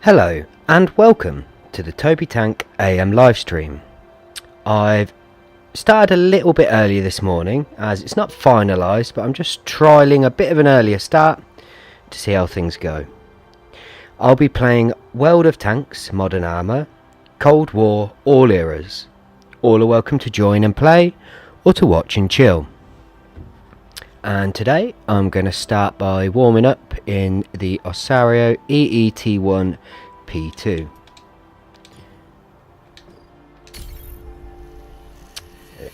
Hello and welcome to the Toby Tank AM livestream. I've started a little bit earlier this morning as it's not finalised, but I'm just trialling a bit of an earlier start to see how things go. I'll be playing World of Tanks, Modern Armour, Cold War, all eras. All are welcome to join and play or to watch and chill. And today I'm going to start by warming up in the Osario EET1 P2.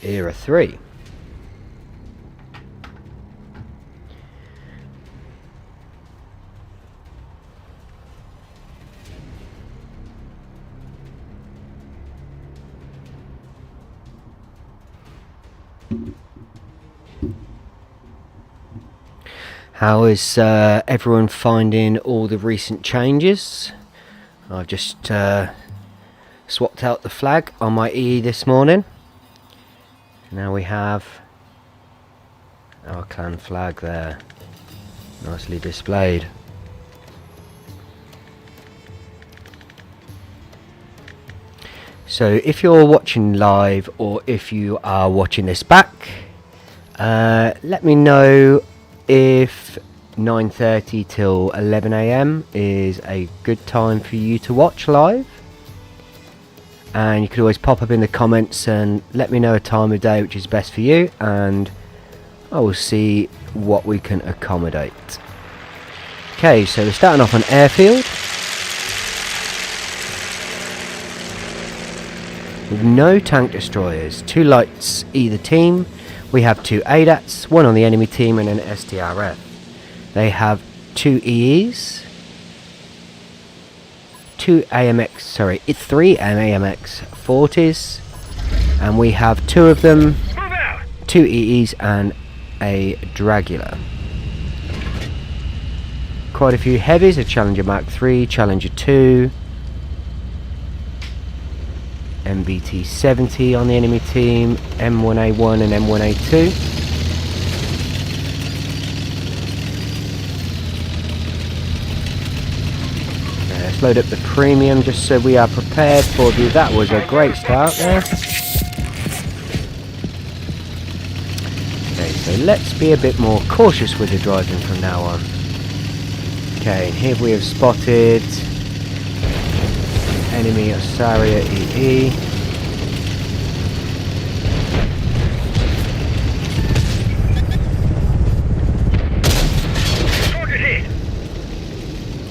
Era 3. How is everyone finding all the recent changes? I've just swapped out the flag on my EE this morning. Now we have our clan flag there, nicely displayed. So if you're watching live or if you are watching this back, let me know if 9:30 till 11 AM is a good time for you to watch live. And you could always pop up in the comments and let me know a time of day which is best for you, and I will see what we can accommodate. Okay, so we're starting off on airfield with no tank destroyers, 2 lights either team. We have 2 ADATs, 1 on the enemy team and an SDRF. They have 2 EEs, 3 AMX 40s, and we have 2 of them, 2 EEs and a Dragula. Quite a few heavies, a Challenger Mark 3, Challenger 2, MBT 70 on the enemy team, M1A1 and M1A2. Let's load up the premium just so we are prepared for the... That was a great start there. Okay, so let's be a bit more cautious with the driving from now on. Okay, and here we have spotted enemy Osario EE.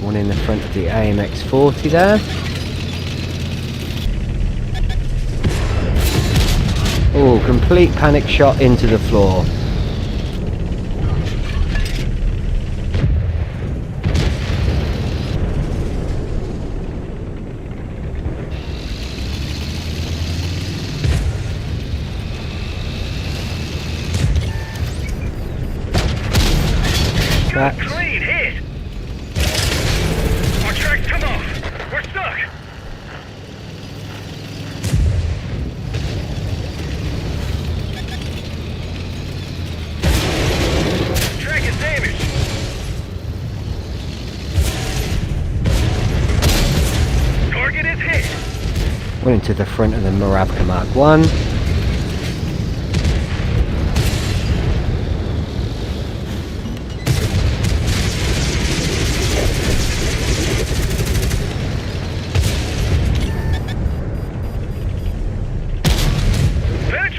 One in the front of the AMX 40 there. Oh, complete panic shot into the floor. Clean hit. Our tracks come off. We're stuck. Track is damaged. Target is hit. Went into the front of the Wekcome Mark 1.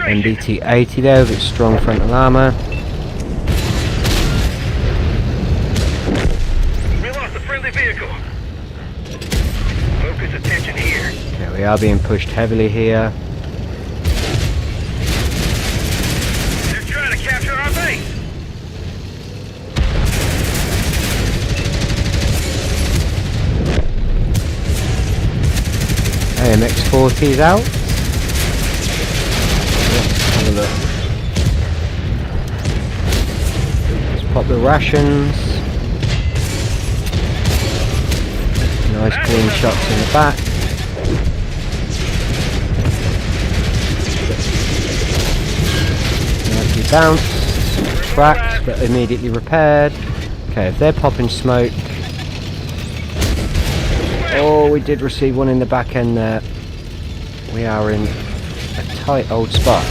MBT 80 there with its strong frontal armour. We lost a friendly vehicle. Focus attention here. Yeah, we are being pushed heavily here. They're trying to capture our base. AMX 40 is out. Have a look. Let's pop the rations. Nice clean shots in the back. Nicely bounced. Cracked but immediately repaired. Okay, if they're popping smoke, Oh, we did receive one in the back end there. We are in a tight old spot.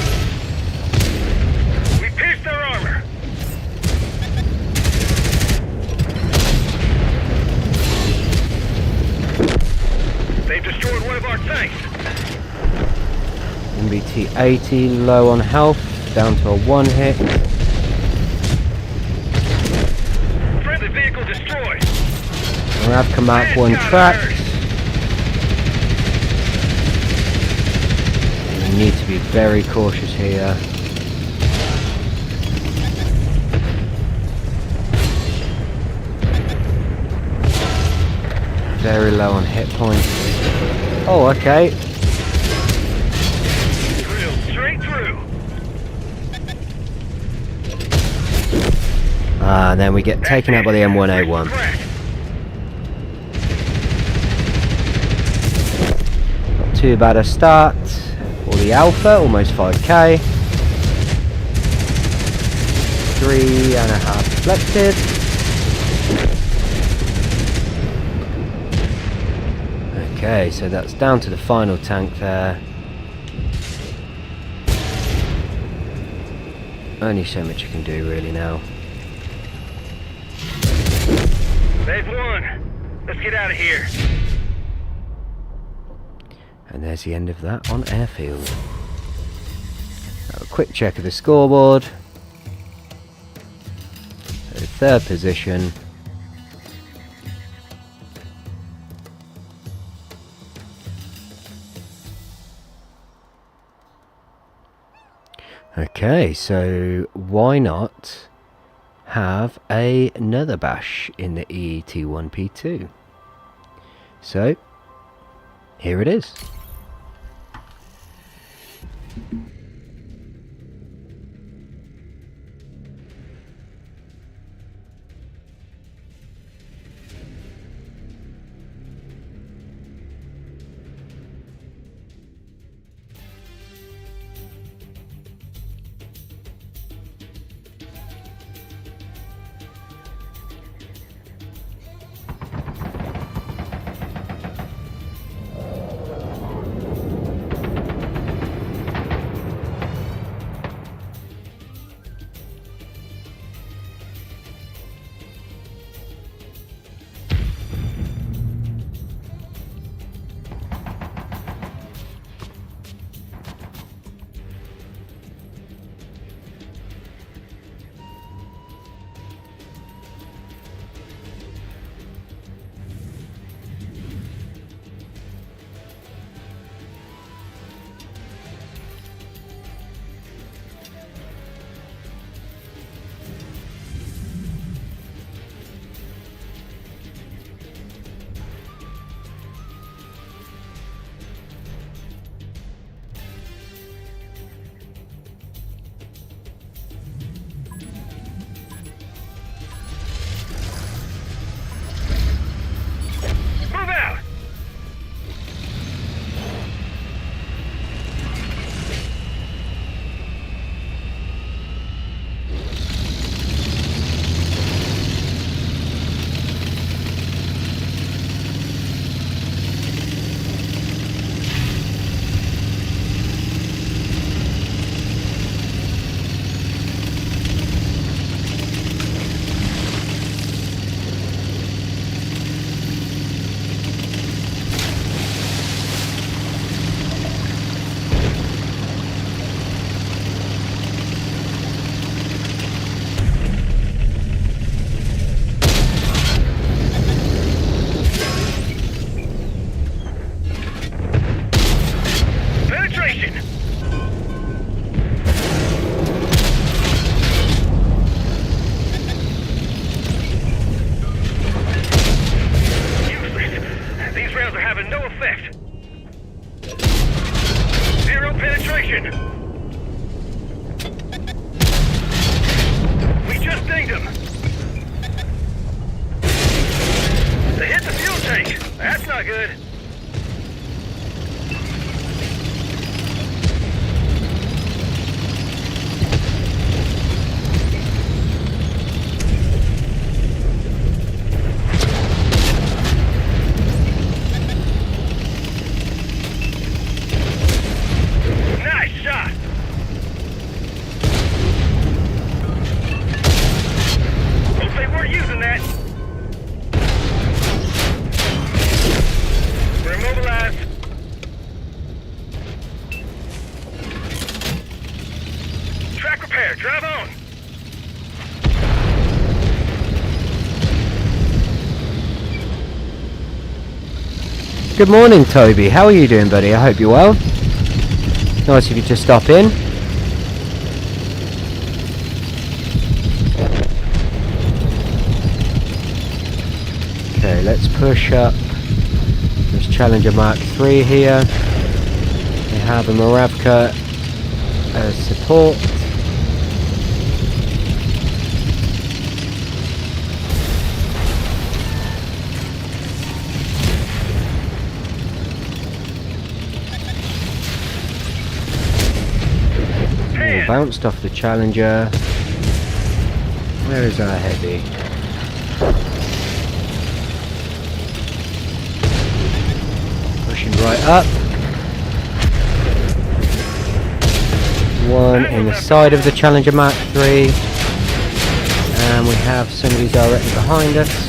We pierced their armor. They've destroyed one of our tanks. MBT 80, low on health, down to a 1 hit. Friendly vehicle destroyed. We have Command 1 tracked. We need to be very cautious here. Very low on hit points. Oh, okay. Drilled straight through. And then we get taken out by the M1A1. Crack. Not too bad a start. For the Alpha, almost 5k. 3.5 deflected. Okay, so that's down to the final tank there. Only so much you can do really now. They've won. Let's get out of here. And there's the end of that on airfield. Have a quick check of the scoreboard. So third position. Okay, so why not have another bash in the EET1P2? So, here it is. not good. on that. We're immobilized. Track repair. Drive on. Good morning, Toby. How are you doing, buddy? I hope you're well. Nice of you to stop in. Okay, let's push up this Challenger Mark III here. We have a Moravka as support. Ooh, bounced off the Challenger. Where is our heavy? Pushing right up. One in the side of the Challenger Mark III. And we have somebody directly behind us.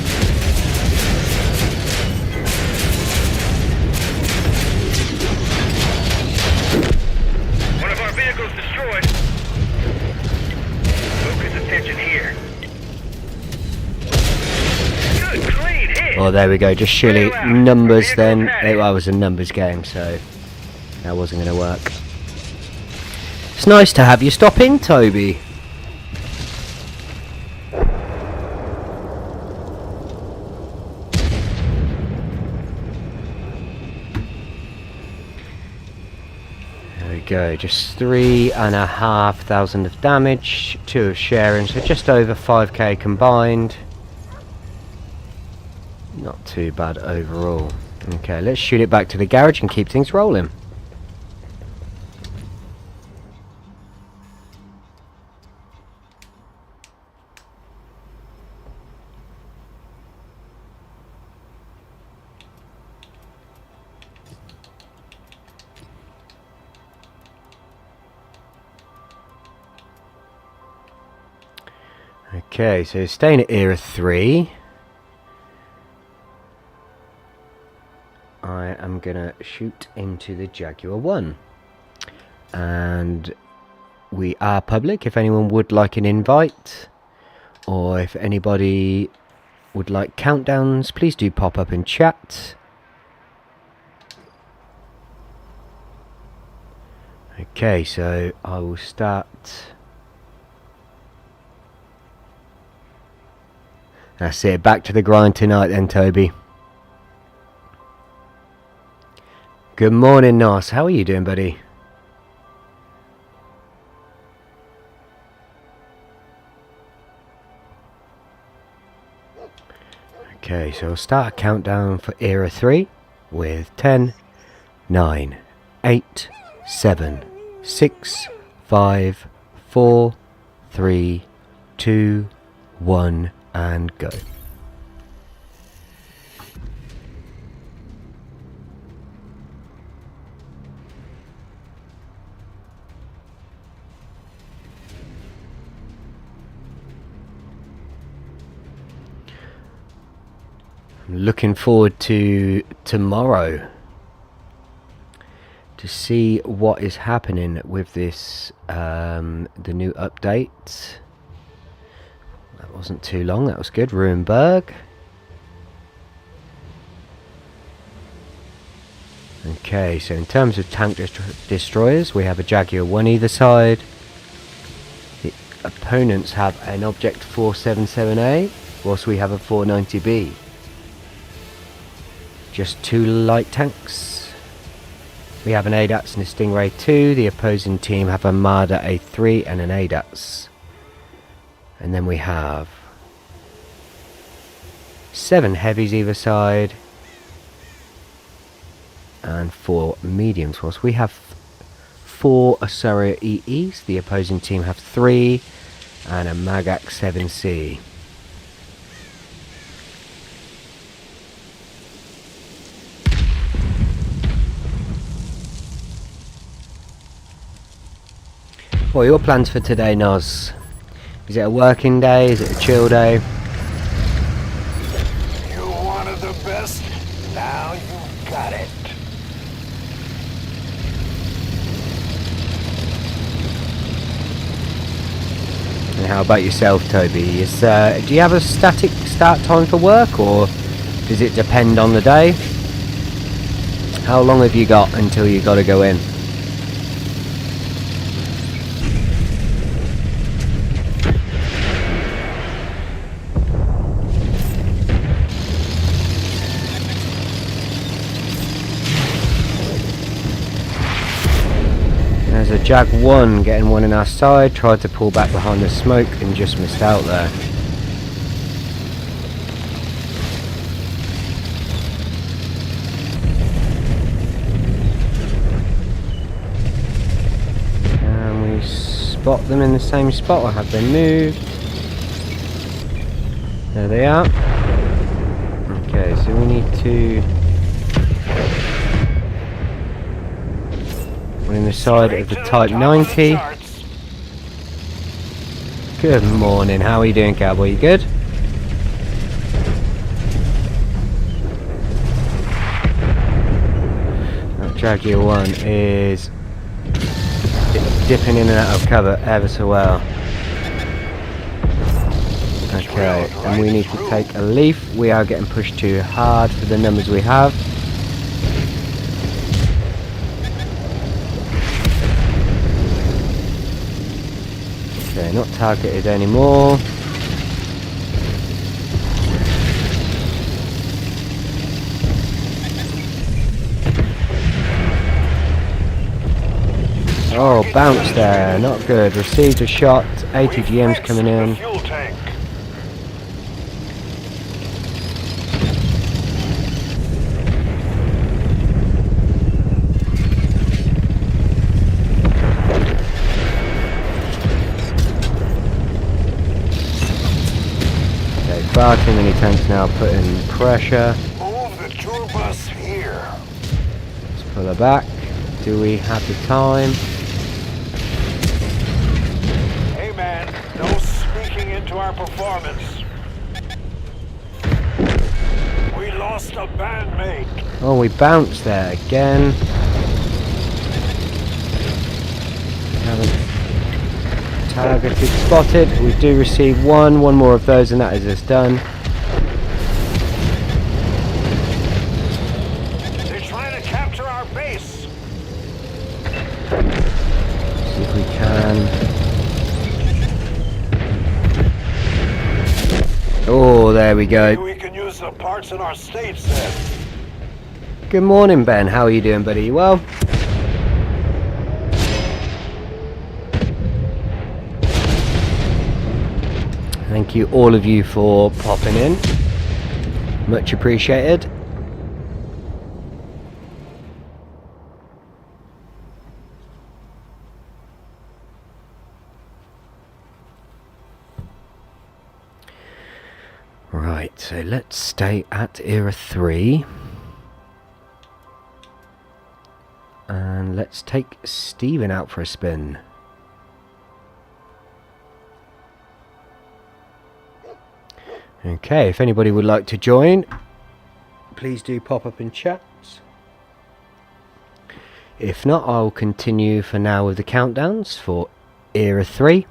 One of our vehicles destroyed. Focus attention here. Good, clean hit. Oh, there we go. Just surely numbers then. It was a numbers game, so that wasn't going to work. It's nice to have you stop in, Toby. There we go. Just 3,500 of damage, 2 of sharing, so just over 5k combined. Not too bad overall. Okay, let's shoot it back to the garage and keep things rolling. Okay, so staying at Era 3. I am gonna shoot into the Jaguar 1. And we are public. If anyone would like an invite, or if anybody would like countdowns, please do pop up in chat. Okay, so I will start. That's it, back to the grind tonight then, Toby. Good morning, Nas. How are you doing, buddy? Okay, so I'll start a countdown for Era 3 with 10, 9, 8, 7, 6, 5, 4, 3, 2, 1, and go. I'm looking forward to tomorrow to see what is happening with this the new update. That wasn't too long, that was good. Ruinberg. Okay, so in terms of tank destroyers, we have a Jaguar 1 either side. The opponents have an Object 477A, whilst we have a 490B. Just 2 light tanks. We have an ADATS and a Stingray 2. The opposing team have a Marder A3 and an ADATS. And then we have 7 heavies either side and 4 mediums. Whilst we have 4 Asuria EEs, the opposing team have 3 and a Magak 7C. What are your plans for today, Noz? Is it a working day? Is it a chill day? And how about yourself, Toby? Do you have a static start time for work, or does it depend on the day? How long have you got until you got to go in? There's a Jag 1 getting one in our side, tried to pull back behind the smoke and just missed out there. And we spot them in the same spot, or have they moved? There they are. Okay, so we need to... in the side of the Type 90. Good morning, how are you doing, cowboy? You good? That Jaguar 1 is dipping in and out of cover ever so well. Okay, and we need to take a leaf. We are getting pushed too hard for the numbers we have. Okay, not targeted anymore. Oh, bounce there, not good. Received a shot, ATGM's coming in. Far too many tanks now putting pressure. Move the tour bus here. Let's pull her back. Do we have the time? Hey man, no speaking into our performance. We lost a bandmate. Oh, we bounced there again. Haven't targeted, spotted. We do receive one more of those, and that is us done. They're trying to capture our base. See if we can. Oh, there we go. Maybe we can use the parts in our states then. Good morning, Ben. How are you doing, buddy? You well? Thank you, all of you, for popping in. Much appreciated. Right, so let's stay at Era 3. And let's take Steven out for a spin. Okay, if anybody would like to join, please do pop up in chat. If not, I'll continue for now with the countdowns for Era 3.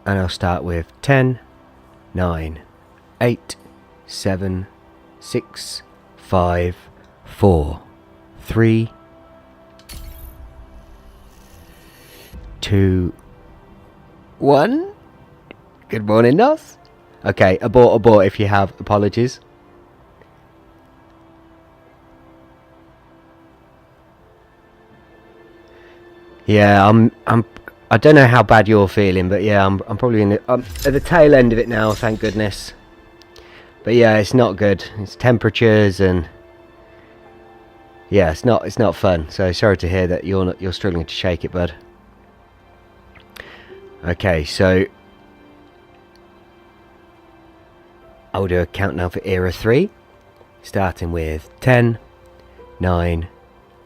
And I'll start with 10, 9, 8, 7, 6, 5, 4, 3, 2, 1. Good morning, Nos. Okay, abort if you have. Apologies. Yeah, I don't know how bad you're feeling, but yeah, I'm probably in at the tail end of it now, thank goodness. But yeah, it's not good. It's temperatures and yeah, it's not fun. So sorry to hear that you're struggling to shake it, bud. Okay, so I'll do a countdown for Era 3, starting with 10, 9,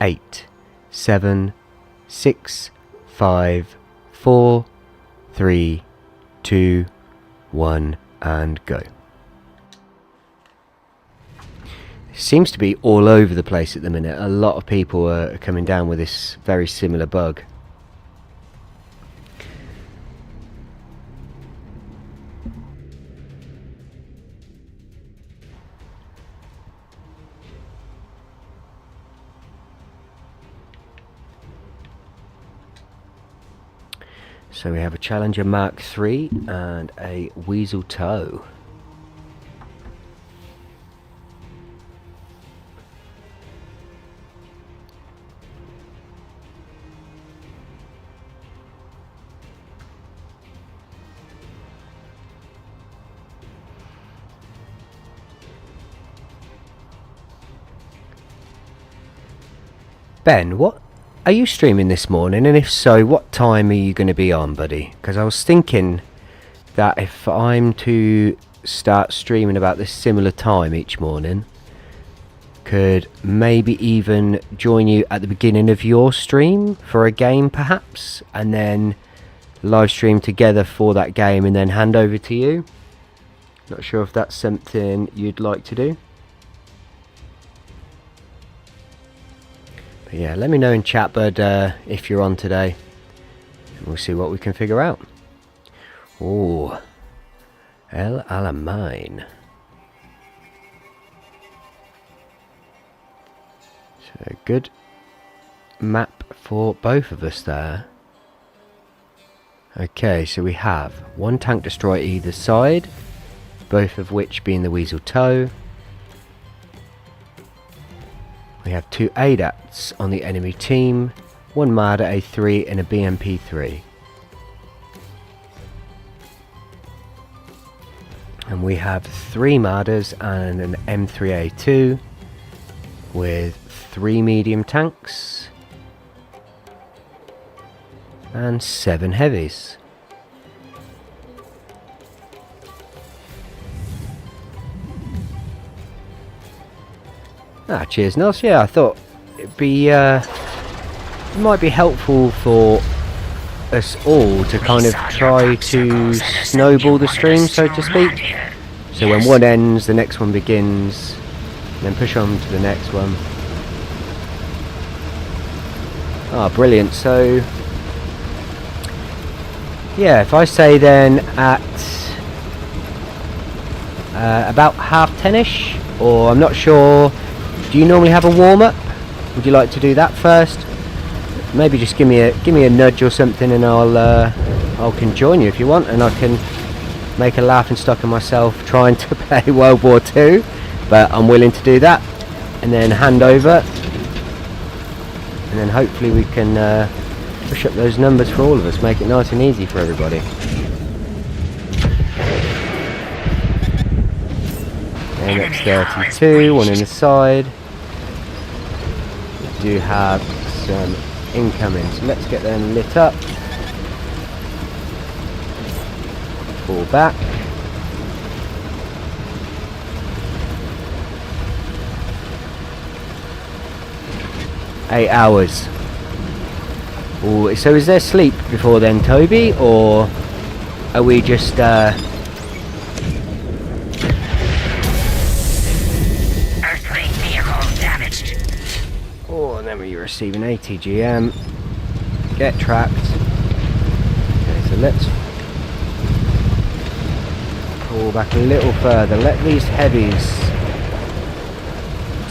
8, 7, 6, 5, 4, 3, 2, 1, and go. Seems to be all over the place at the minute. A lot of people are coming down with this very similar bug. So we have a Challenger Mark III and a Weasel Toe. Ben, what are you streaming this morning, and if so, what time are you going to be on, buddy? Because I was thinking that if I'm to start streaming about this similar time each morning, could maybe even join you at the beginning of your stream for a game perhaps, and then live stream together for that game and then hand over to you. Not sure if that's something you'd like to do. But yeah, let me know in chat, bud, if you're on today, and we'll see what we can figure out. Oh, El Alamein. So good map for both of us there. Okay, so we have one tank destroyer either side, both of which being the Weasel Toe. We have two ADATs on the enemy team, one Marder A3 and a BMP3. And we have three Marders and an M3A2 with three medium tanks and 7 heavies. Ah, cheers, Nels. Yeah, I thought it'd be it might be helpful for us all to kind of try to snowball the stream, so to speak. So when one ends, the next one begins, and then push on to the next one. Ah, brilliant. So yeah, if I say then at about 10:30ish, or I'm not sure. Do you normally have a warm-up? Would you like to do that first? Maybe just give me a nudge or something, and I can join you if you want, and I can make a laughing stock of myself trying to play World War II. But I'm willing to do that, and then hand over, and then hopefully we can push up those numbers for all of us, make it nice and easy for everybody. MX-32, one in the side. We do have some incoming, so let's get them lit up. Fall back. Eight hours. Ooh, so is there sleep before then, Toby, or are we just oh, and then we're receiving ATGM. Get tracked. Okay, so let's pull back a little further. Let these heavies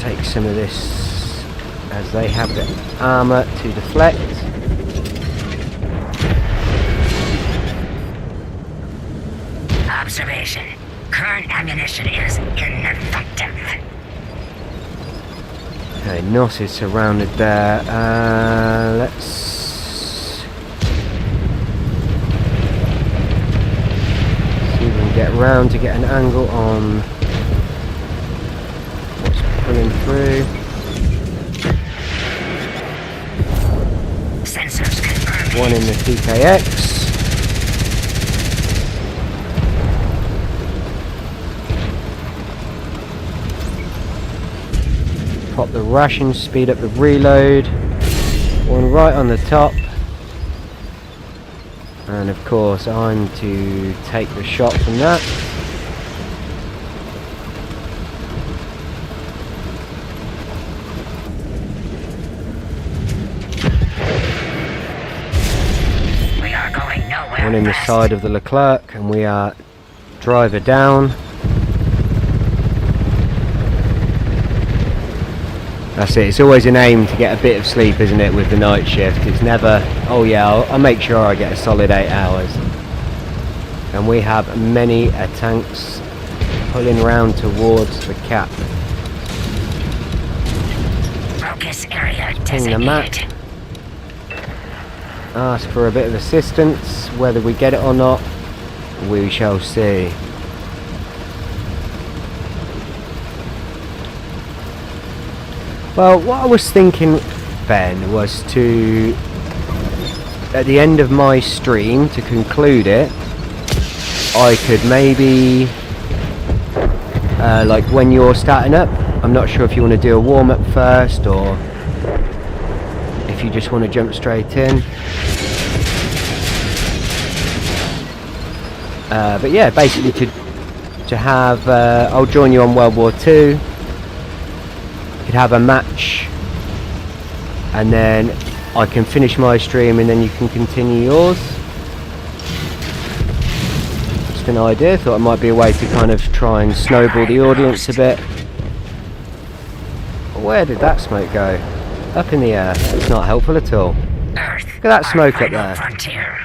take some of this, as they have the armour to deflect. Observation. Current ammunition is ineffective. Okay, Nos is surrounded there. Let's see if we can get round to get an angle on what's pulling through. Sensors confirmed. One in the TKX. Pop the ration, speed up the reload. One right on the top. And of course I'm to take the shot from that. We are going nowhere. One in the side of the Leclerc, and we are driver down. That's it, it's always an aim to get a bit of sleep, isn't it, with the night shift? It's never, oh yeah, I'll make sure I get a solid 8 hours. And we have many tanks pulling round towards the cap. Focus area Ping the map. designated. Ask for a bit of assistance. Whether we get it or not, we shall see. Well, what I was thinking, Ben, was to, at the end of my stream, to conclude it, I could maybe, like when you're starting up, I'm not sure if you want to do a warm-up first, or if you just want to jump straight in. But yeah, basically to have, I'll join you on World War II. Could have a match, and then I can finish my stream, and then you can continue yours. Just an idea. Thought it might be a way to kind of try and snowball the audience a bit. Where did that smoke go? Up in the air. It's not helpful at all. Earth, Look at that smoke up final there. frontier.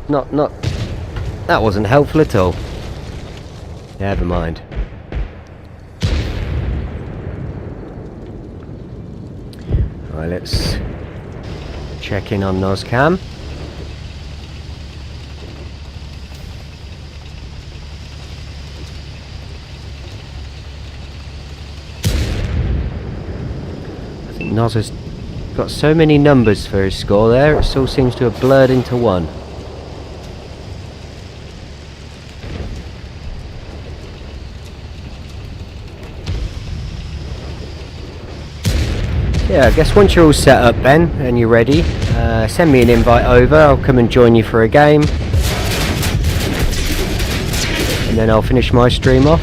Not. That wasn't helpful at all. Never mind. Right, let's check in on Noscam. I think Nos has got so many numbers for his score there, it all seems to have blurred into one. Yeah, I guess once you're all set up, Ben, and you're ready, send me an invite over. I'll come and join you for a game, and then I'll finish my stream off.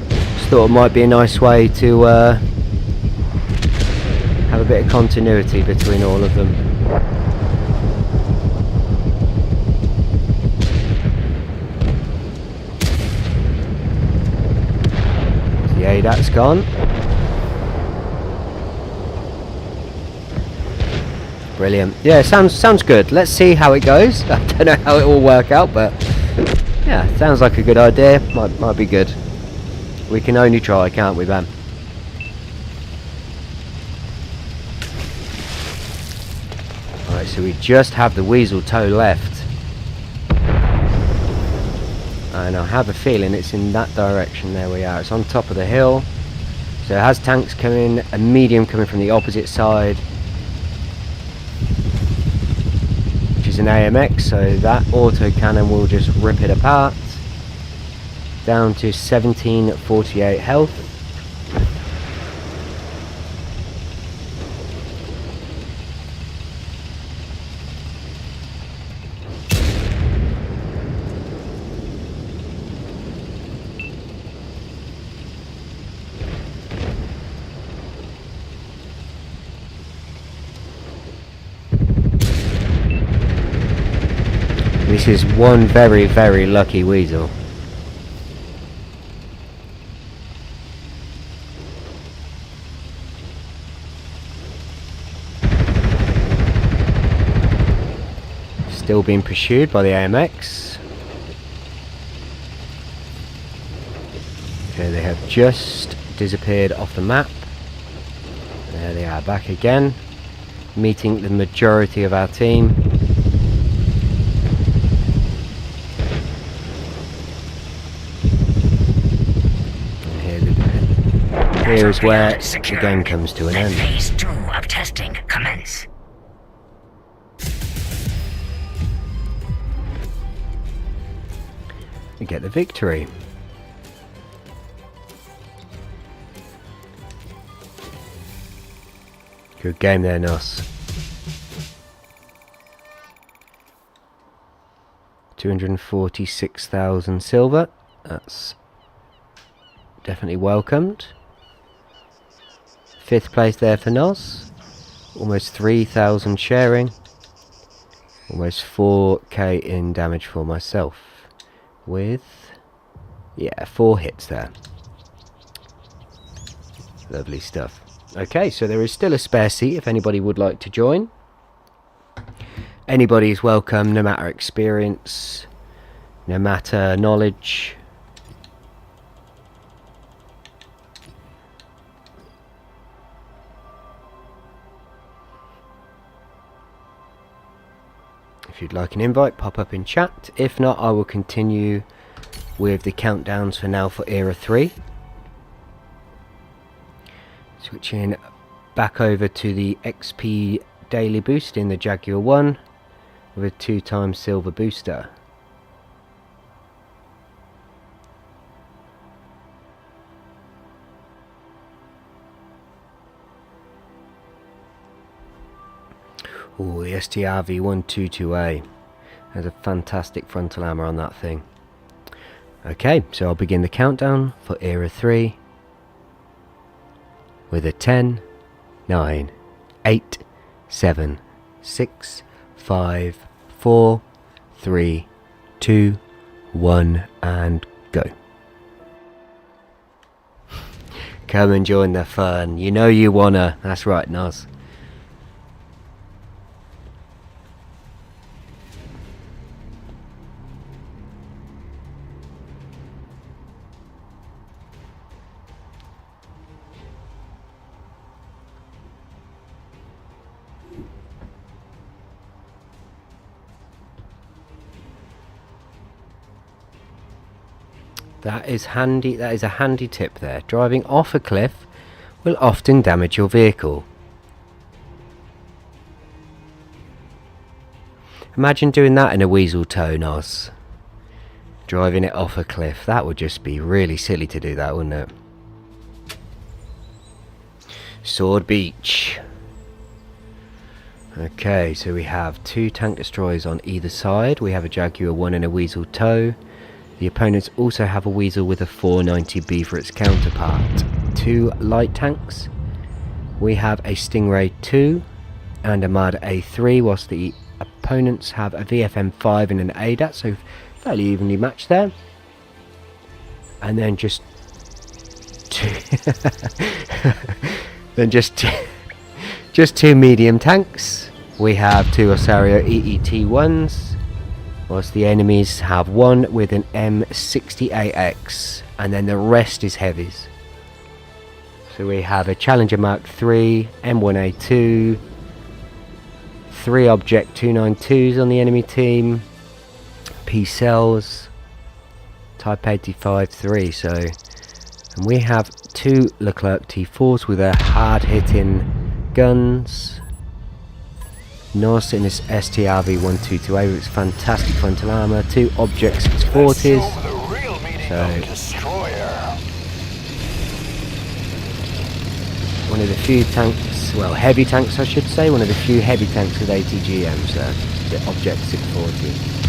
Just thought it might be a nice way to have a bit of continuity between all of them. Yeah, that's gone. Brilliant. Yeah, sounds good. Let's see how it goes. I don't know how it will work out, but yeah, sounds like a good idea. Might be good. We can only try, can't we, Ben? Alright, so we just have the Weasel Toe left. And I have a feeling it's in that direction. There we are. It's on top of the hill. So it has tanks coming, a medium coming from the opposite side, an AMX, so that auto cannon will just rip it apart. Down to 1748 health. This is one very, very lucky Weasel. Still being pursued by the AMX. Okay, they have just disappeared off the map. There they are, back again, meeting the majority of our team. Here is where the game comes to an end. Phase 2 of testing commence. We get the victory. Good game there, Nos. 246,000 silver. That's definitely welcomed. 5th place there for Nos. Almost 3,000 sharing. Almost 4k in damage for myself. with, yeah, 4 hits there. Lovely stuff. Okay, so there is still a spare seat if anybody would like to join. Anybody is welcome, no matter experience, no matter knowledge. If you'd like an invite, pop up in chat. If not, I will continue with the countdowns for now for Era 3. Switching back over to the XP daily boost in the Jaguar 1 with a 2x silver booster. Oh, the STRV 122A has a fantastic frontal armor on that thing. Okay, so I'll begin the countdown for Era 3 with a 10, 9, 8, 7, 6, 5, 4, 3, 2, 1, and go. Come and join the fun. You know you wanna. That's right, Nos. That is handy. That is a handy tip there. Driving off a cliff will often damage your vehicle. Imagine doing that in a weasel tow, Nos. Driving it off a cliff. That would just be really silly to do that, wouldn't it? Sword Beach. Okay, so we have 2 tank destroyers on either side. We have a Jaguar 1 and a weasel tow. The opponents also have a weasel with a 490B for its counterpart. 2 light tanks. We have a Stingray 2 and a Marder A3, whilst the opponents have a VFM 5 and an ADAT, so fairly evenly matched there. And then just just 2 medium tanks. We have 2 Osario EET1s. Whilst the enemies have 1 with an M60AX, and then the rest is heavies. So we have a Challenger Mark III, M1A2, 3 Object 292s on the enemy team, P-Cells, Type 85-3, so, and we have 2 Leclerc T4s with their hard-hitting guns. Nos in this STRV 122A with its fantastic frontal armour, 2 Object 640s. So one of the few tanks, well, heavy tanks I should say, one of the few heavy tanks with ATGMs, the Object 640.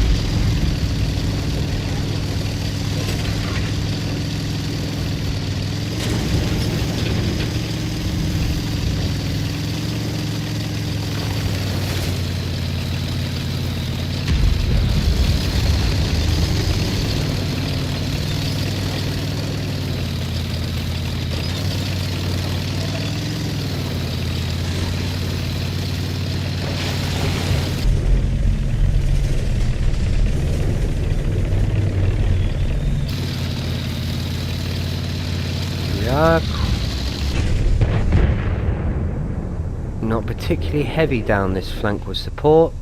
Not particularly heavy down this flank with support.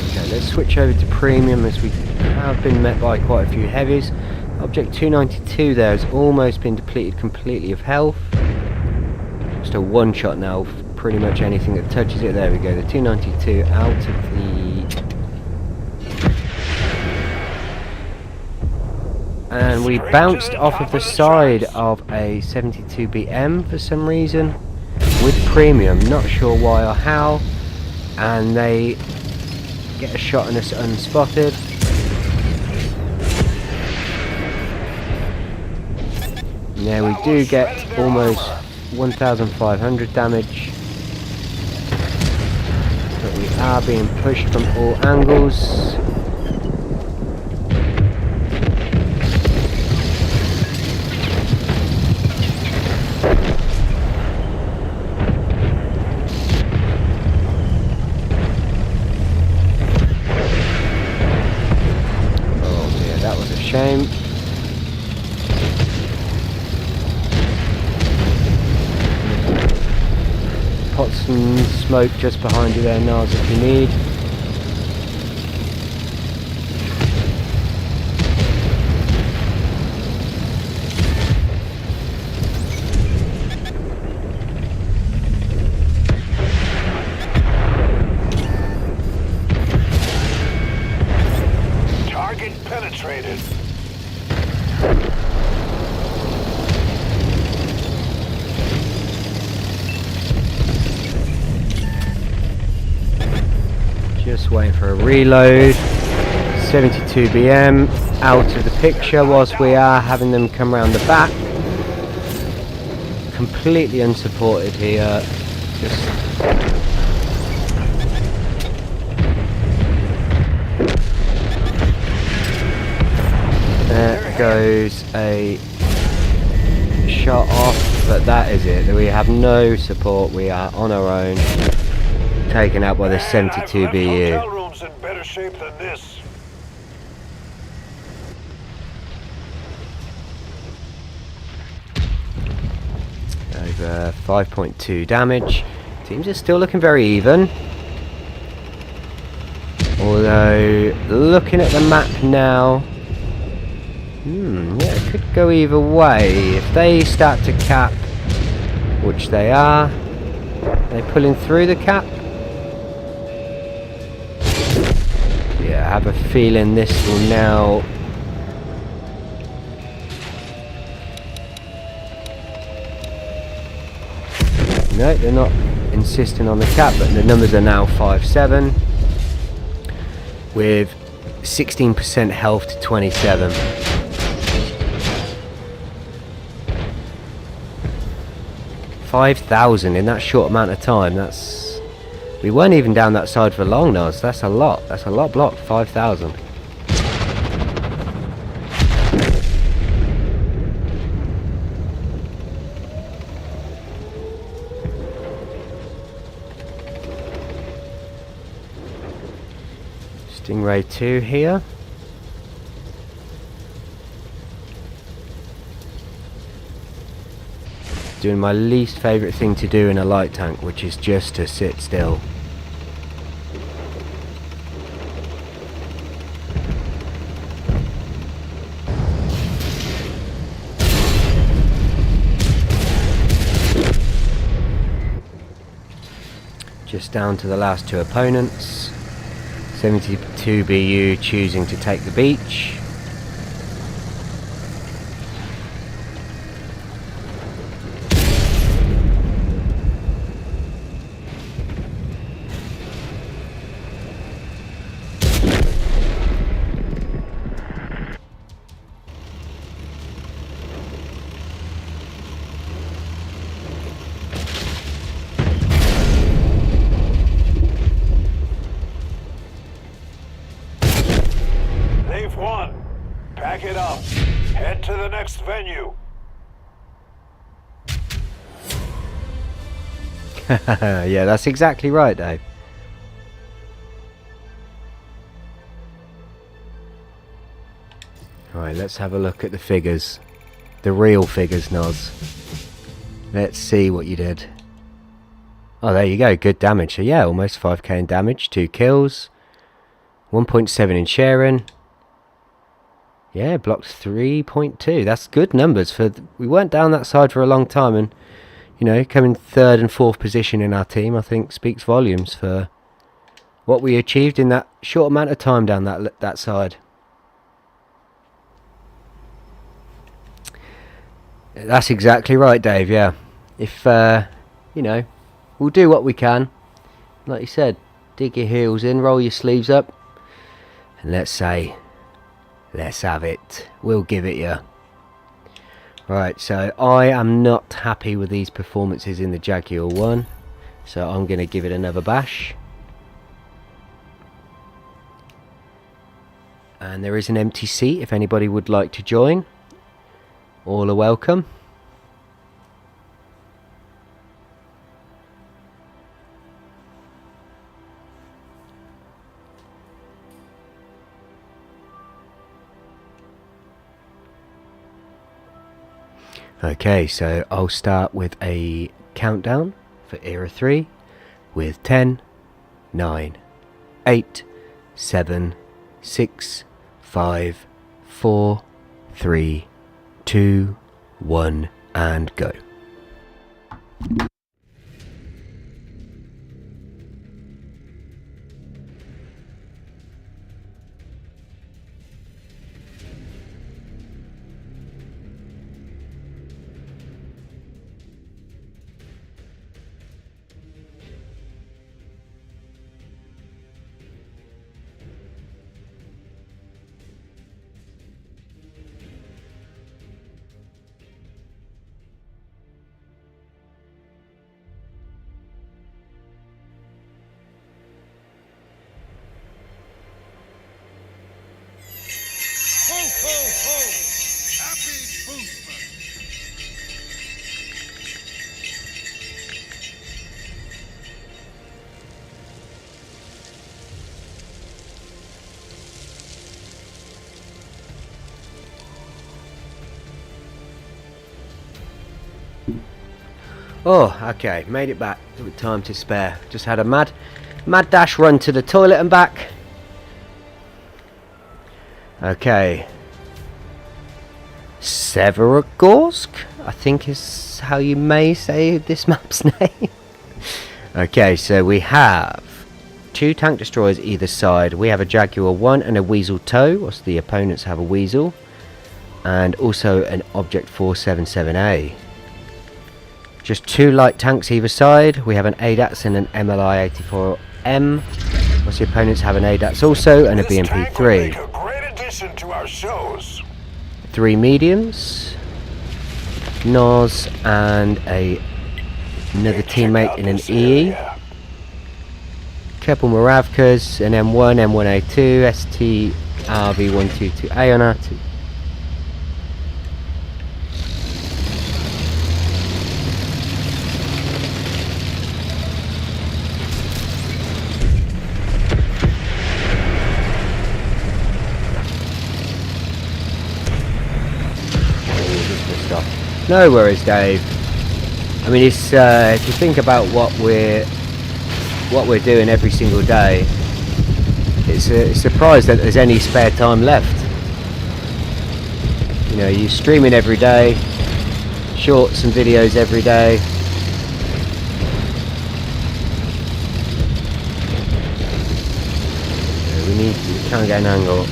Okay, let's switch over to premium as we have been met by quite a few heavies. Object 292 there has almost been depleted completely of health. Just a one shot now, pretty much anything that touches it. There we go, the 292 out of the... And we bounced off of the side of a 72BM for some reason with premium, not sure why or how, and they get a shot on us unspotted. And there we do get almost 1,500 damage, but we are being pushed from all angles. Oh dear, that was a shame. Pots and smoke just behind you there, Niles, if you need. Target penetrated. Just waiting for a reload. 72 BM out of the picture whilst we are having them come round the back. Completely unsupported here. Just there goes a shot off, but that is it. We have no support. We are on our own. Taken out by the 72 I've left BU. hotel rooms in better shape than this. Over 5.2 damage. Teams are still looking very even. Although, looking at the map now, yeah, it could go either way. If they start to cap, which they are they pulling through the cap? Yeah, I have a feeling this will now... No, they're not insisting on the cap, but the numbers are now 5-7 with 16% health to 27. $5,000 in that short amount of time. That's... We weren't even down that side for long, Nas. That's a lot. That's a lot blocked. 5,000. Stingray 2 here. Doing my least favourite thing to do in a light tank, which is just to sit still. Just down to the last two opponents. 72 BU choosing to take the beach. They've won. Pack it up. Head to the next venue. Yeah, that's exactly right, Dave. Right, let's have a look at the figures. The real figures, Noz. Let's see what you did. Oh, there you go. Good damage. So, yeah, almost 5k in damage. 2 kills. 1.7 in sharing. Yeah, blocked 3.2. That's good numbers. We weren't down that side for a long time. And, you know, coming 3rd and 4th position in our team, I think, speaks volumes for what we achieved in that short amount of time down that side. That's exactly right, Dave, yeah. If, you know, we'll do what we can. Like you said, dig your heels in, roll your sleeves up, and let's say, let's have it. We'll give it you. Right, so I am not happy with these performances in the Jaguar 1, so I'm going to give it another bash. And there is an empty seat if anybody would like to join. All are welcome. Okay, so I'll start with a countdown for Era 3 with 10, 9, 8, 7, 6, 5, 4, 3, 2, 1, and go. Oh, okay, made it back with time to spare. Just had a mad dash run to the toilet and back. Okay. Severogorsk, I think is how you may say this map's name. Okay, so we have 2 tank destroyers either side. We have a Jaguar 1 and a Weasel tow, whilst the opponents have a Weasel. And also an Object 477A. Just 2 light tanks either side. We have an ADATS and an MLI 84M. Whilst the opponents have an ADATS also and a BMP3. A great addition to our shows. 3 mediums, Nos, and another teammate in an EE. Couple Moravkas, an M1, M1A2, ST RV122A on R2. No worries, Dave. I mean, it's if you think about what we're doing every single day, it's a surprise that there's any spare time left. You know, you're streaming every day, shorts and videos every day. We can't get an angle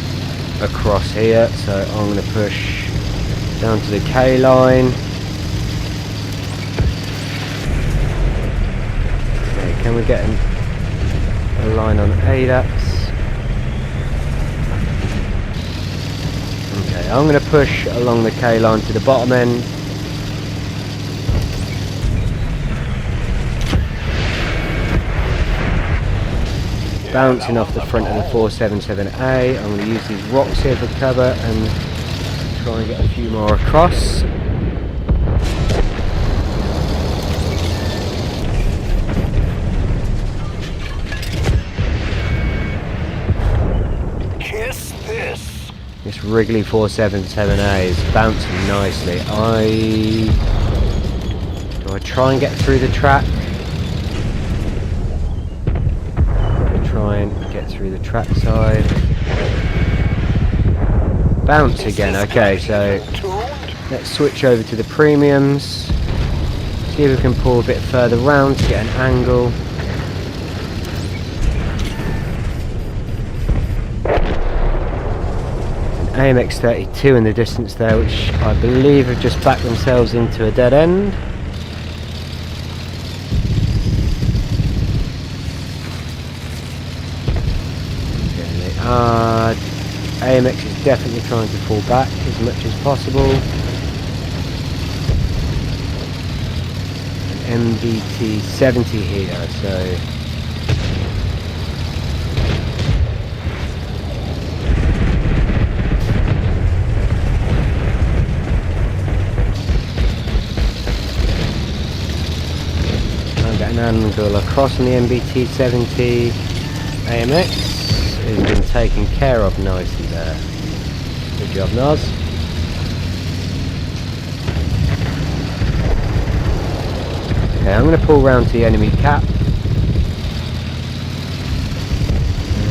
across here, so I'm going to push down to the K line. Okay, can we get a line on ADATS? Okay, I'm going to push along the K line to the bottom end. Bouncing off the front of the 477A. I'm going to use these rocks here for cover and try and get a few more across. Kiss this. This Wrigley 477A is bouncing nicely. Do I try and get through the track? Try and get through the track side. Bounce again. Okay, so let's switch over to the premiums. See if we can pull a bit further round to get an angle. An AMX 32 in the distance there, which I believe have just backed themselves into a dead end. AMX is definitely trying to fall back as much as possible. An MBT 70 here, so angle across on the MBT-70 AMX has been taken care of nicely there. Good job, Nas. Okay, I'm going to pull round to the enemy cap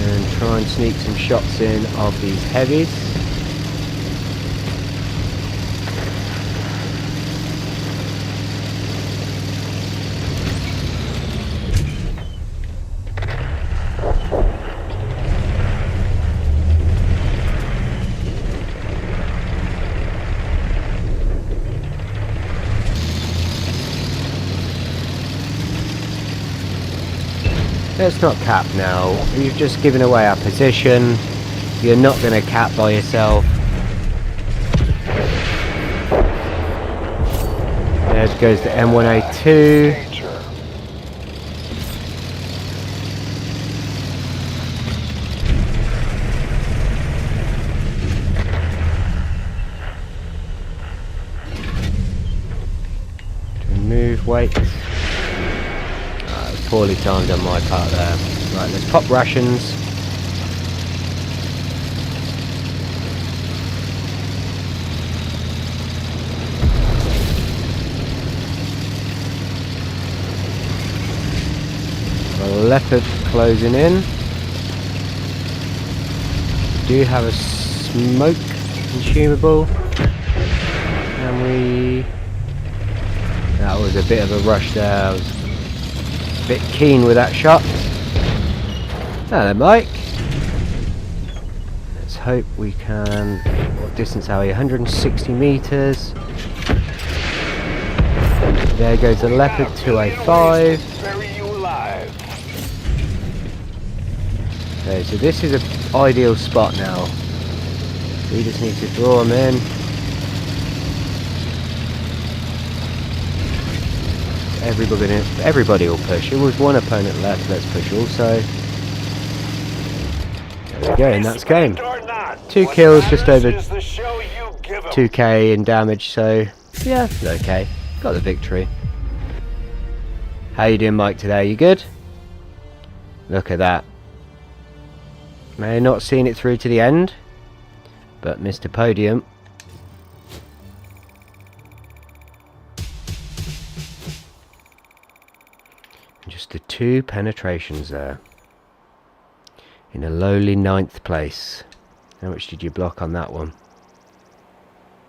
and try and sneak some shots in of these heavies. Let's not cap now. You've just given away our position. You're not going to cap by yourself. There goes the M1A2. Move, wait. Poorly timed on my part there. Right, let's pop rations. A leopard closing in. Do have a smoke consumable. And we... That was a bit of a rush there. I was a bit keen with that shot. Hello, Mike. Let's hope we can... What distance are we? 160 meters. There goes the Leopard 2A5. Okay, so this is an ideal spot now. We just need to draw them in. Everybody will push. It was one opponent left. Let's push also. There we go, and that's game. 2 kills, just over 2k in damage. So yeah, okay. Got the victory. How you doing, Mike? Today, you good? Look at that. May have not seen it through to the end, but Mr. Podium. Just the 2 penetrations there. In a lowly 9th place. How much did you block on that one?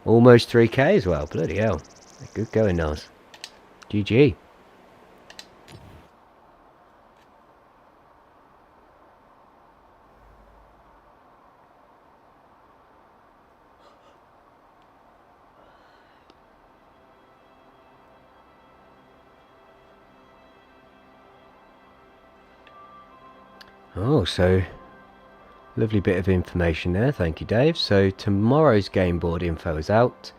Almost 3k as well. Bloody hell. Good going, Nas. GG. Oh, so lovely bit of information there. Thank you, Dave. So tomorrow's game board info is out.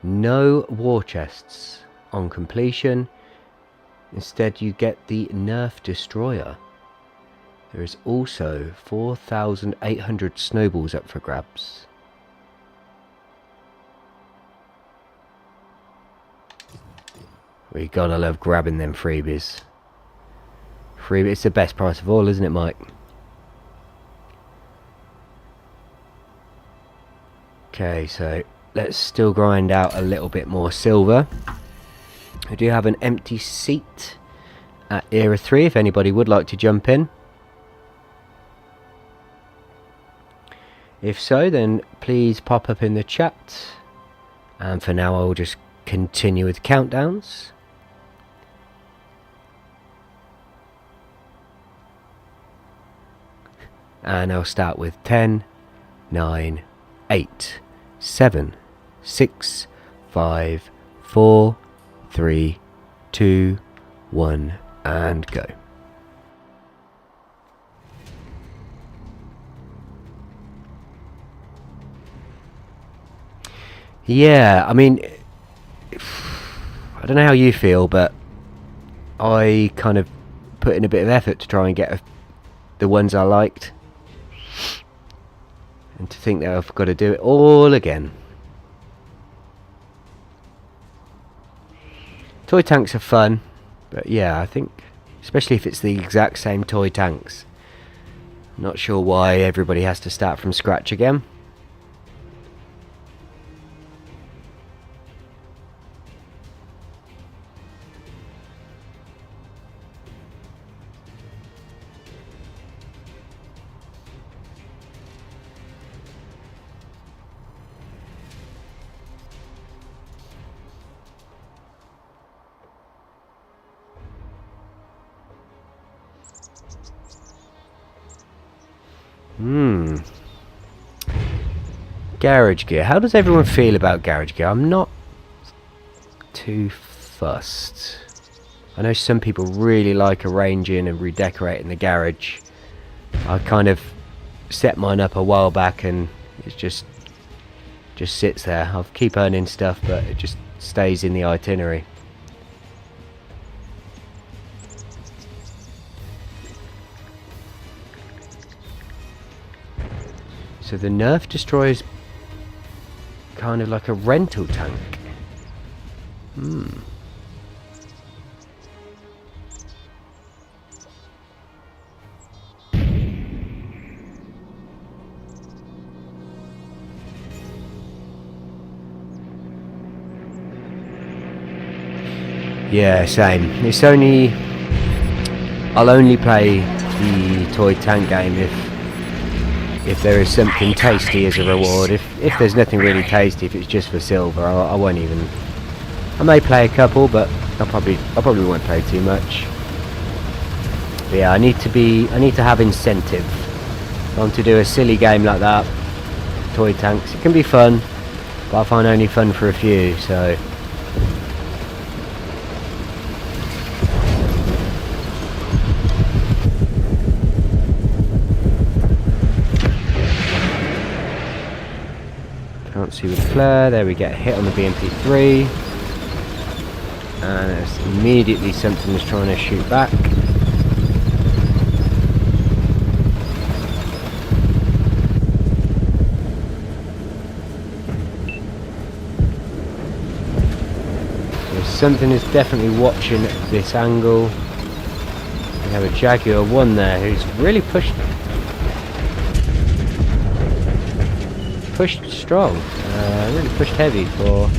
No war chests on completion. Instead, you get the Nerf Destroyer. There is also 4,800 snowballs up for grabs. We gotta love grabbing them freebies. It's the best price of all, isn't it, Mike? Okay, so let's still grind out a little bit more silver. I do have an empty seat at Era 3 if anybody would like to jump in. If so, then please pop up in the chat. And for now, I'll just continue with countdowns. And I'll start with 10, 9, 8, 7, 6, 5, 4, 3, 2, 1, and go. Yeah, I mean, I don't know how you feel, but I kind of put in a bit of effort to try and get the ones I liked. And to think that I've got to do it all again. Toy tanks are fun, but yeah, I think especially if it's the exact same toy tanks. Not sure why everybody has to start from scratch again. Garage gear. How does everyone feel about garage gear? I'm not too fussed. I know some people really like arranging and redecorating the garage. I kind of set mine up a while back and it just sits there. I'll keep earning stuff, but it just stays in the itinerary. So the Nerf Destroyer's kind of like a rental tank. Yeah, same. It's only... I'll only play the toy tank game if there is something tasty as a reward. If there's nothing really tasty, if it's just for silver, I won't even... I may play a couple, but I probably won't play too much. But yeah, I need to have incentive. If I'm to do a silly game like that, toy tanks, it can be fun, but I find only fun for a few, so... Can't see with flare. There we get a hit on the BMP3, and there's immediately something that's trying to shoot back. So something is definitely watching this angle. We have a Jaguar 1 there who's really pushed strong, really pushed heavy for...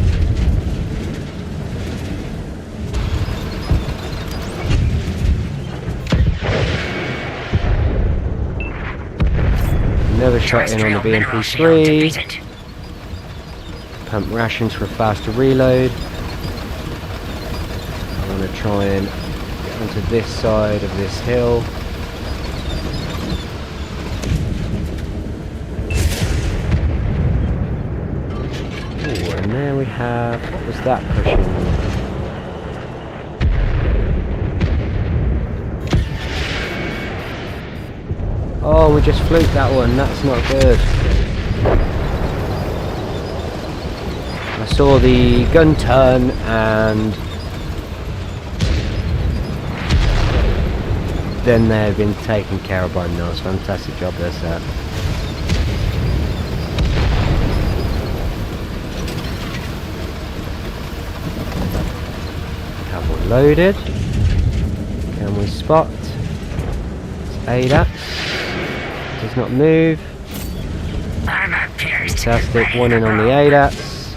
Another shot in on the BMP3. Pump rations for a faster reload. I want to try and get onto this side of this hill. And there we have, what was that pushing? Oh, we just fluked that one, that's not good. I saw the gun turn and then they've been taken care of by Nos. Fantastic job there, sir. Loaded. Can we spot? It's ADAS. Does not move. Fantastic. One in on the ADAS.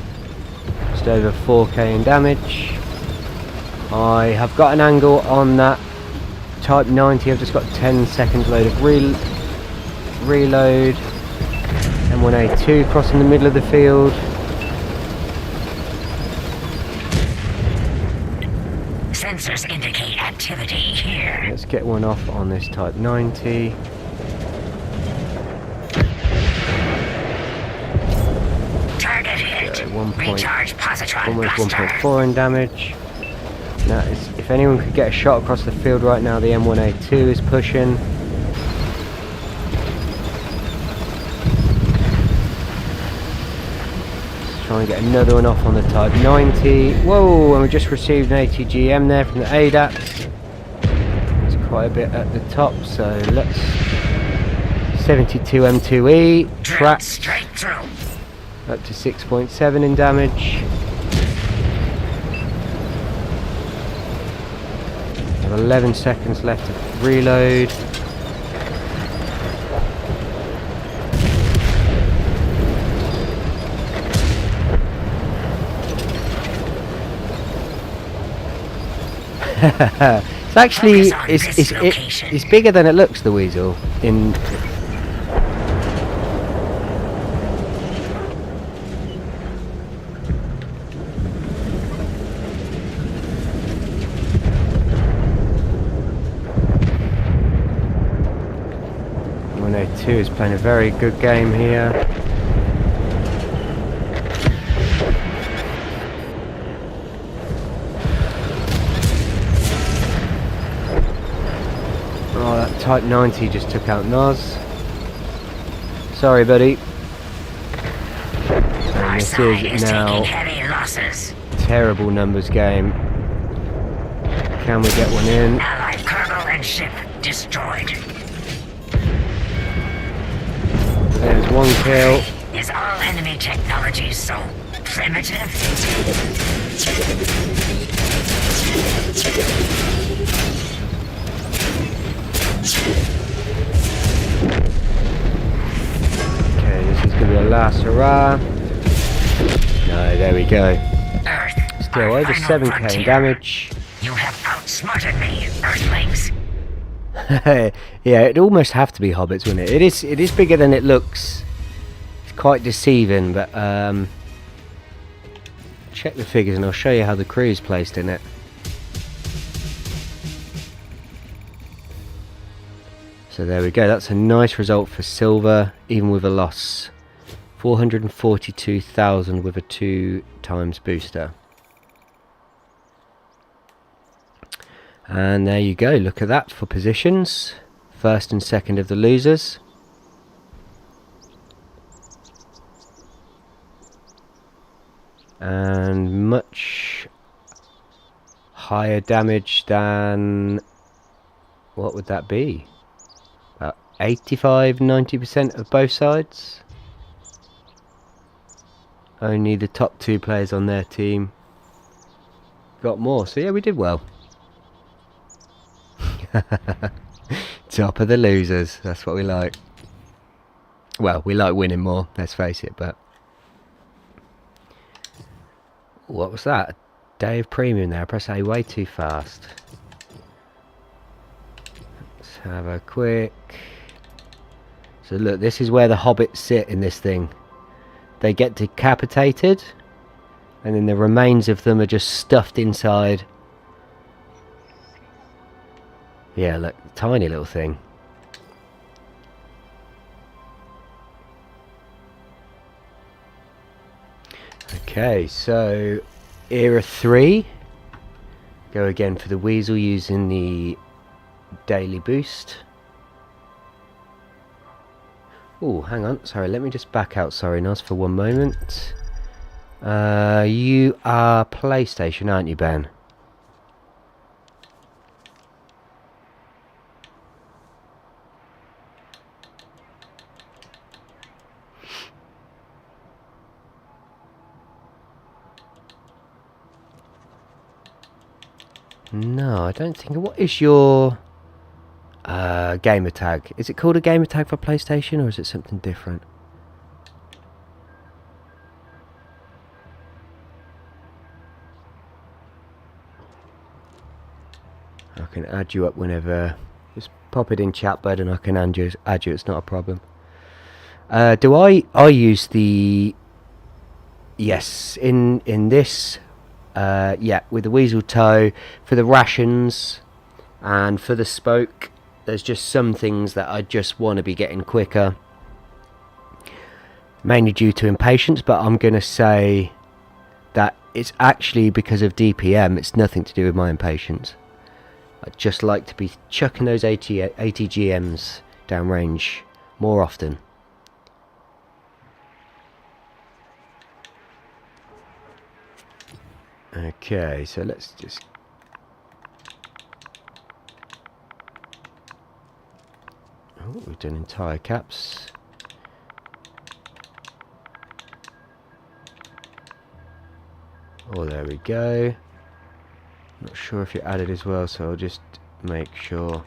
Just over 4k in damage. I have got an angle on that Type 90. I've just got 10 seconds load of reload. M1A2 crossing the middle of the field. Sensors indicate activity here. Let's get one off on this Type 90. Target hit. Recharge positron Almost blaster. 1.4 in damage. Now, if anyone could get a shot across the field right now, the M1A2 is pushing. Try and get another one off on the Type 90. Whoa, and we just received an ATGM there from the ADAS. It's quite a bit at the top, so let's... 72 M2E, trapped, straight through. up to 6.7 in damage. Have 11 seconds left to reload. It's actually it's bigger than it looks, the weasel. In WoT is playing a very good game here. Oh, that Type 90 just took out Nos. Sorry, buddy. And this is now terrible numbers game. Can we get one in? Allied cargo and ship destroyed. There's one kill. Is all enemy technology so primitive? Okay, this is going to be a last hurrah. No, there we go. Earth, Still our over final 7k in frontier. damage. You have outsmarted me, Earthlings. Yeah, it'd almost have to be hobbits, wouldn't it? It is bigger than it looks. It's quite deceiving, but check the figures and I'll show you how the crew's placed in it. So there we go, that's a nice result for silver, even with a loss. 442,000 with a 2 times booster. And there you go, look at that for positions. First and second of the losers. And much higher damage than, what would that be? About 85-90% of both sides. Only the top 2 players on their team got more, so yeah, we did well. Top of the losers, that's what we like. Well, we like winning more, let's face it, but what was that? A day of premium there. I press A way too fast. Let's have a quick. So look, this is where the hobbits sit in this thing. They get decapitated, and then the remains of them are just stuffed inside. Yeah, look, tiny little thing. Okay, so Era 3. Go again for the Weasel using the daily boost. Oh, hang on, sorry, let me just back out, sorry, Nos, for one moment. You are PlayStation, aren't you, Ben? No, I don't think. What is your gamer tag? Is it called a gamer tag for PlayStation, or is it something different? I can add you up whenever. Just pop it in chat, bud, and I can add you. It's not a problem. Do I use the? Yes, in this. Yeah, with the weasel toe for the rations and for the spoke. There's just some things that I just want to be getting quicker, mainly due to impatience, but I'm going to say that it's actually because of DPM. It's nothing to do with my impatience. I'd just like to be chucking those ATGMs downrange more often. Okay, so let's just... Oh, we've done entire caps. Oh, there we go. Not sure if you're added as well, so I'll just make sure.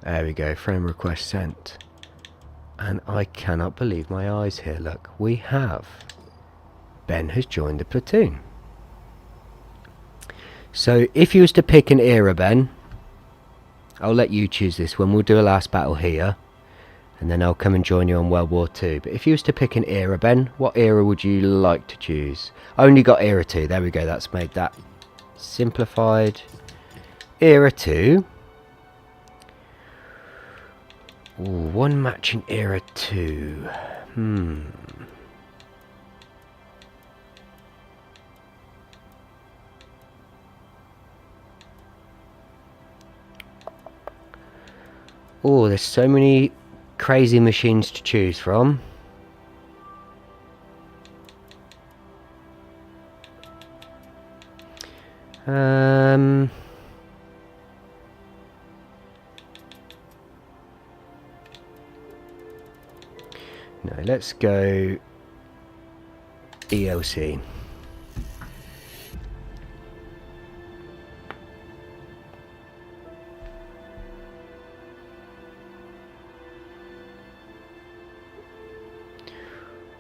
There we go, frame request sent. And I cannot believe my eyes here. Look, we have Ben has joined the platoon. So if you was to pick an era, Ben, I'll let you choose this one. We'll do a last battle here, and then I'll come and join you on World War II. But if you was to pick an era, Ben, what era would you like to choose? I only got era 2. There we go. That's made that simplified. Era 2. Ooh, one matching era 2. Oh, there's so many crazy machines to choose from. No, let's go ELC.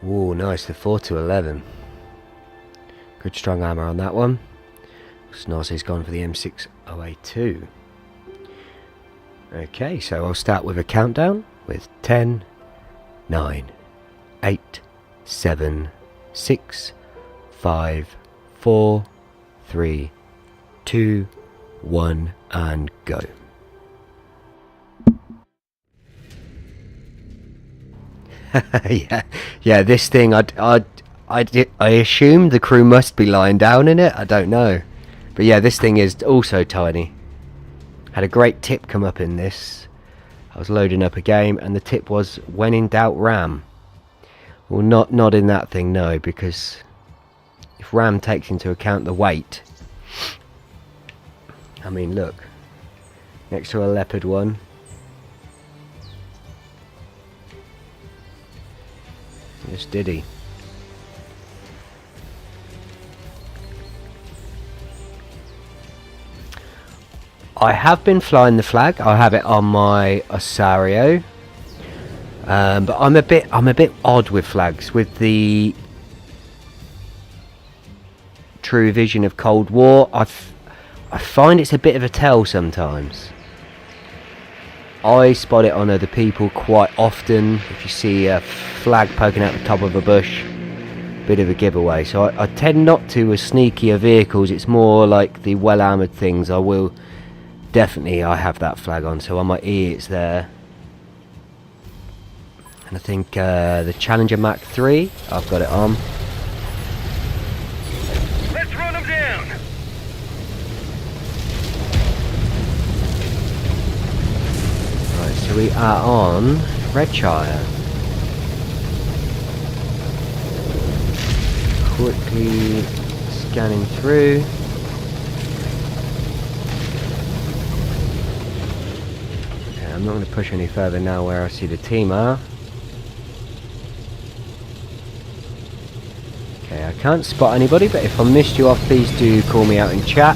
Ooh, nice, the 4-11. Good strong armour on that one. Snozzy's gone for the M60A2. Okay, so I'll start with a countdown with 10, 9, 8, 7, 6, 5, 4, 3, 2, 1, and go. yeah, this thing, I assume the crew must be lying down in it. I don't know, but yeah, this thing is also tiny. Had a great tip come up in this. I was loading up a game, and the tip was, when in doubt, RAM. Well, not in that thing, no, because if RAM takes into account the weight, I mean, look, next to a Leopard 1. Yes, did he? I have been flying the flag. I have it on my Osario, but I'm a bit odd with flags. With the true vision of Cold War, I find it's a bit of a tell sometimes. I spot it on other people quite often. If you see a flag poking out the top of a bush, bit of a giveaway. So I tend not to with sneakier vehicles. It's more like the well armoured things. I will definitely, I have that flag on. So on my E it's there. And I think the Challenger Mach 3, I've got it on. Let's run them down. Right, so we are on Redshire. Quickly scanning through. Okay, I'm not going to push any further now where I see the team are. Okay, I can't spot anybody, but if I missed you off, please do call me out in chat.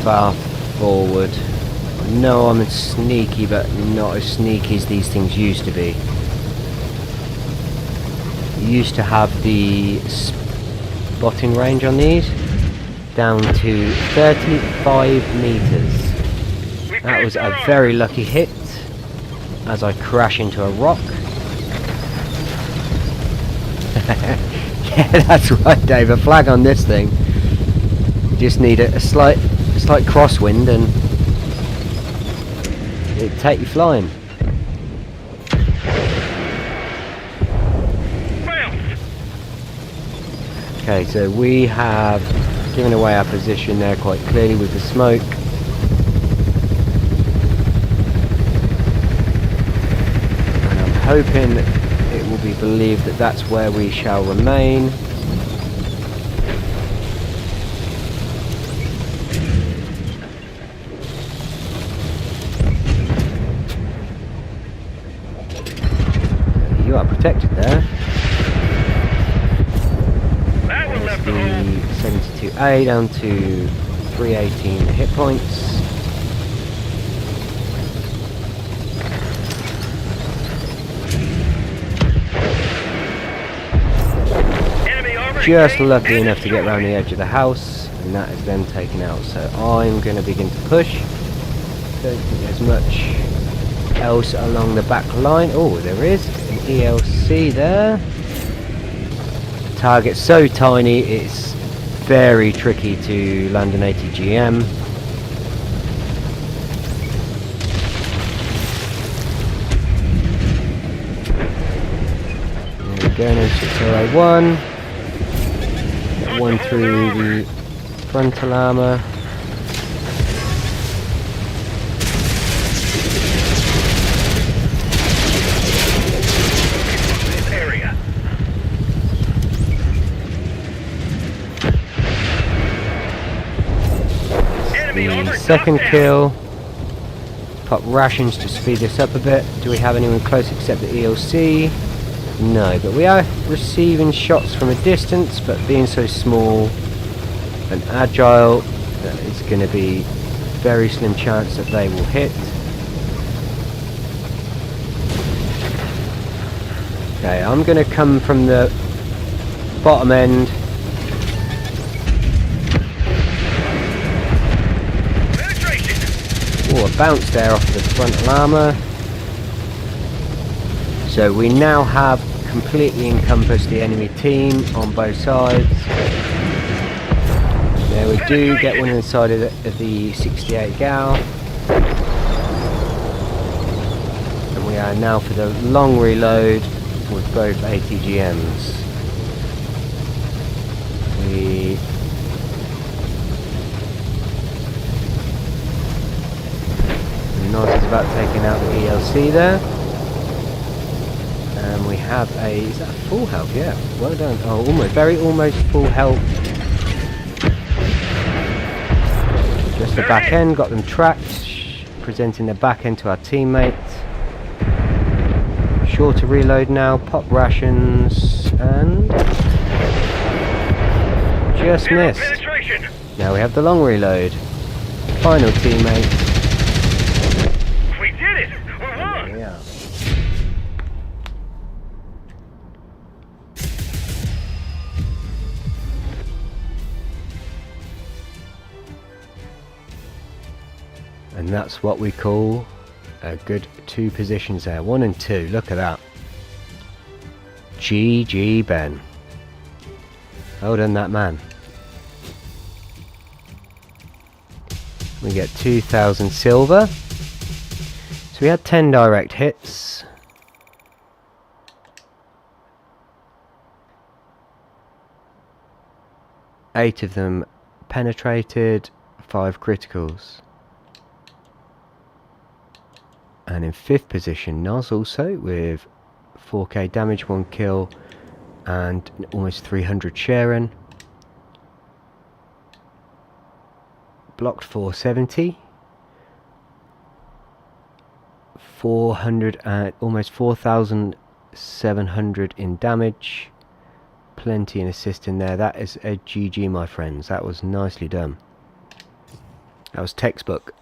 Far forward. I know I'm sneaky, but not as sneaky as these things used to be. You used to have the spotting range on these down to 35 meters. That was a very lucky hit as I crash into a rock. Yeah, that's right, Dave. A flag on this thing. You just need a slight crosswind and it'd take you flying. Okay, so we have given away our position there quite clearly with the smoke. hoping it will be believed that that's where we shall remain. You are protected there. That one left the hole. The 72A down to 318 hit points. Enemy armor Just engaged lucky and enough to get around the destroyed. edge of the house, and that is then taken out. So I'm going to begin to push. Don't think there's much else along the back line. Oh, there is an ELC there. The target's so tiny, it's very tricky to land an ATGM. There we go, no 601. Get one through the frontal armour. This area. Enemy armor The second knocked down. kill. Pop rations to speed this up a bit. Do we have anyone close except the ELC? No, but we are receiving shots from a distance, but being so small and agile, it's going to be very slim chance that they will hit. Okay, I'm going to come from the bottom end. Penetration. Oh, a bounce there off the frontal armour. So we now have completely encompassed the enemy team on both sides. There we do get one inside of the 68 gal. And we are now for the long reload with both ATGMs. Nice is about taking out the ELC there. And we have a, is that a full health? Yeah, well done. Oh, almost full health. Just the back end, got them tracked, presenting the back end to our teammate. Sure to reload now, pop rations, and just missed. Penetration. Now we have the long reload. Final teammate. We did it. We won. Yeah. And that's what we call a good two positions there. 1 and 2. Look at that. GG Ben. Well done, that man. We get 2,000 silver. So we had 10 direct hits. Eight of them penetrated, 5 criticals. And in 5th position, Noz also with 4k damage, 1 kill, and almost 300 sharing. Blocked 470. 400 and almost 4,700 in damage. Plenty in assist in there. That is a GG, my friends. That was nicely done. That was textbook.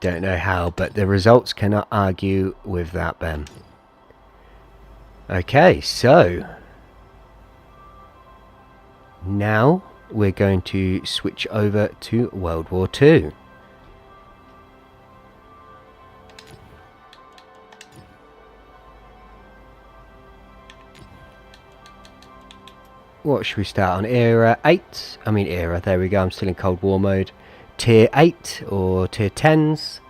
Don't know how, but the results cannot argue with that, Ben. Okay, so now we're going to switch over to World War II. What should we start on? Era 8? I mean era, there we go, I'm still in Cold War mode. Tier 8 or tier 10s?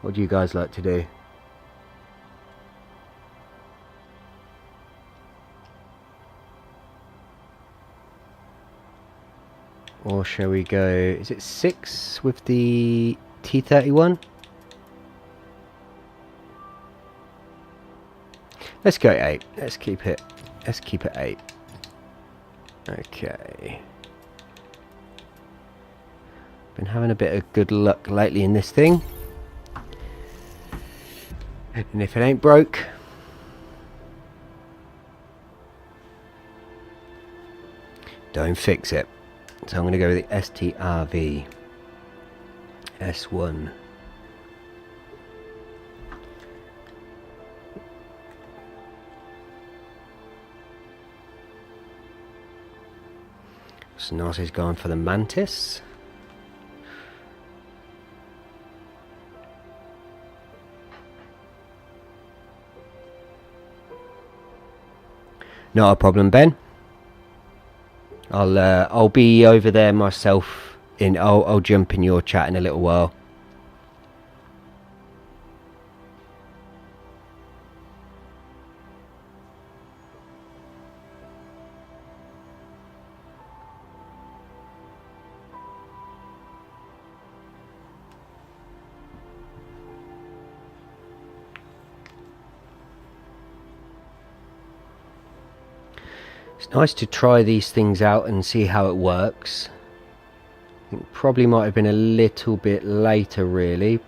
What do you guys like to do? Or shall we go... Is it 6 with the T31? Let's go 8. Let's keep it 8. Okay. Been having a bit of good luck lately in this thing. And if it ain't broke... don't fix it. So I'm going to go with the STRV S1. Snazzy's gone for the Mantis. Not a problem, Ben. I'll be over there myself. I'll jump in your chat in a little while. It's nice to try these things out and see how it works. I think probably might have been a little bit later, really.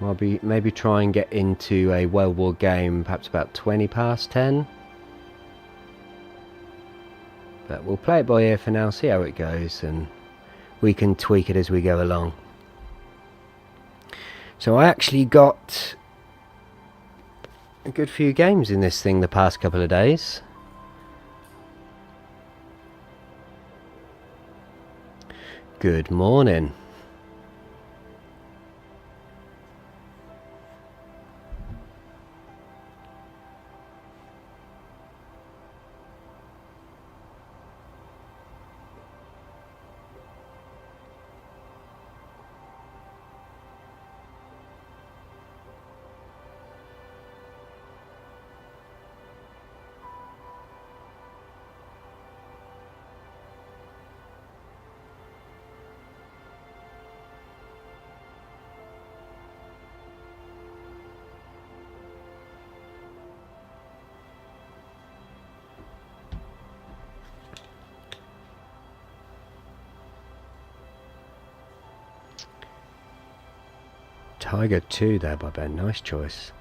Maybe try and get into a World War game perhaps about 20 past 10. But we'll play it by ear for now, see how it goes, and we can tweak it as we go along. So I actually got a good few games in this thing the past couple of days. Good morning. Tiger 2 there by Ben, nice choice.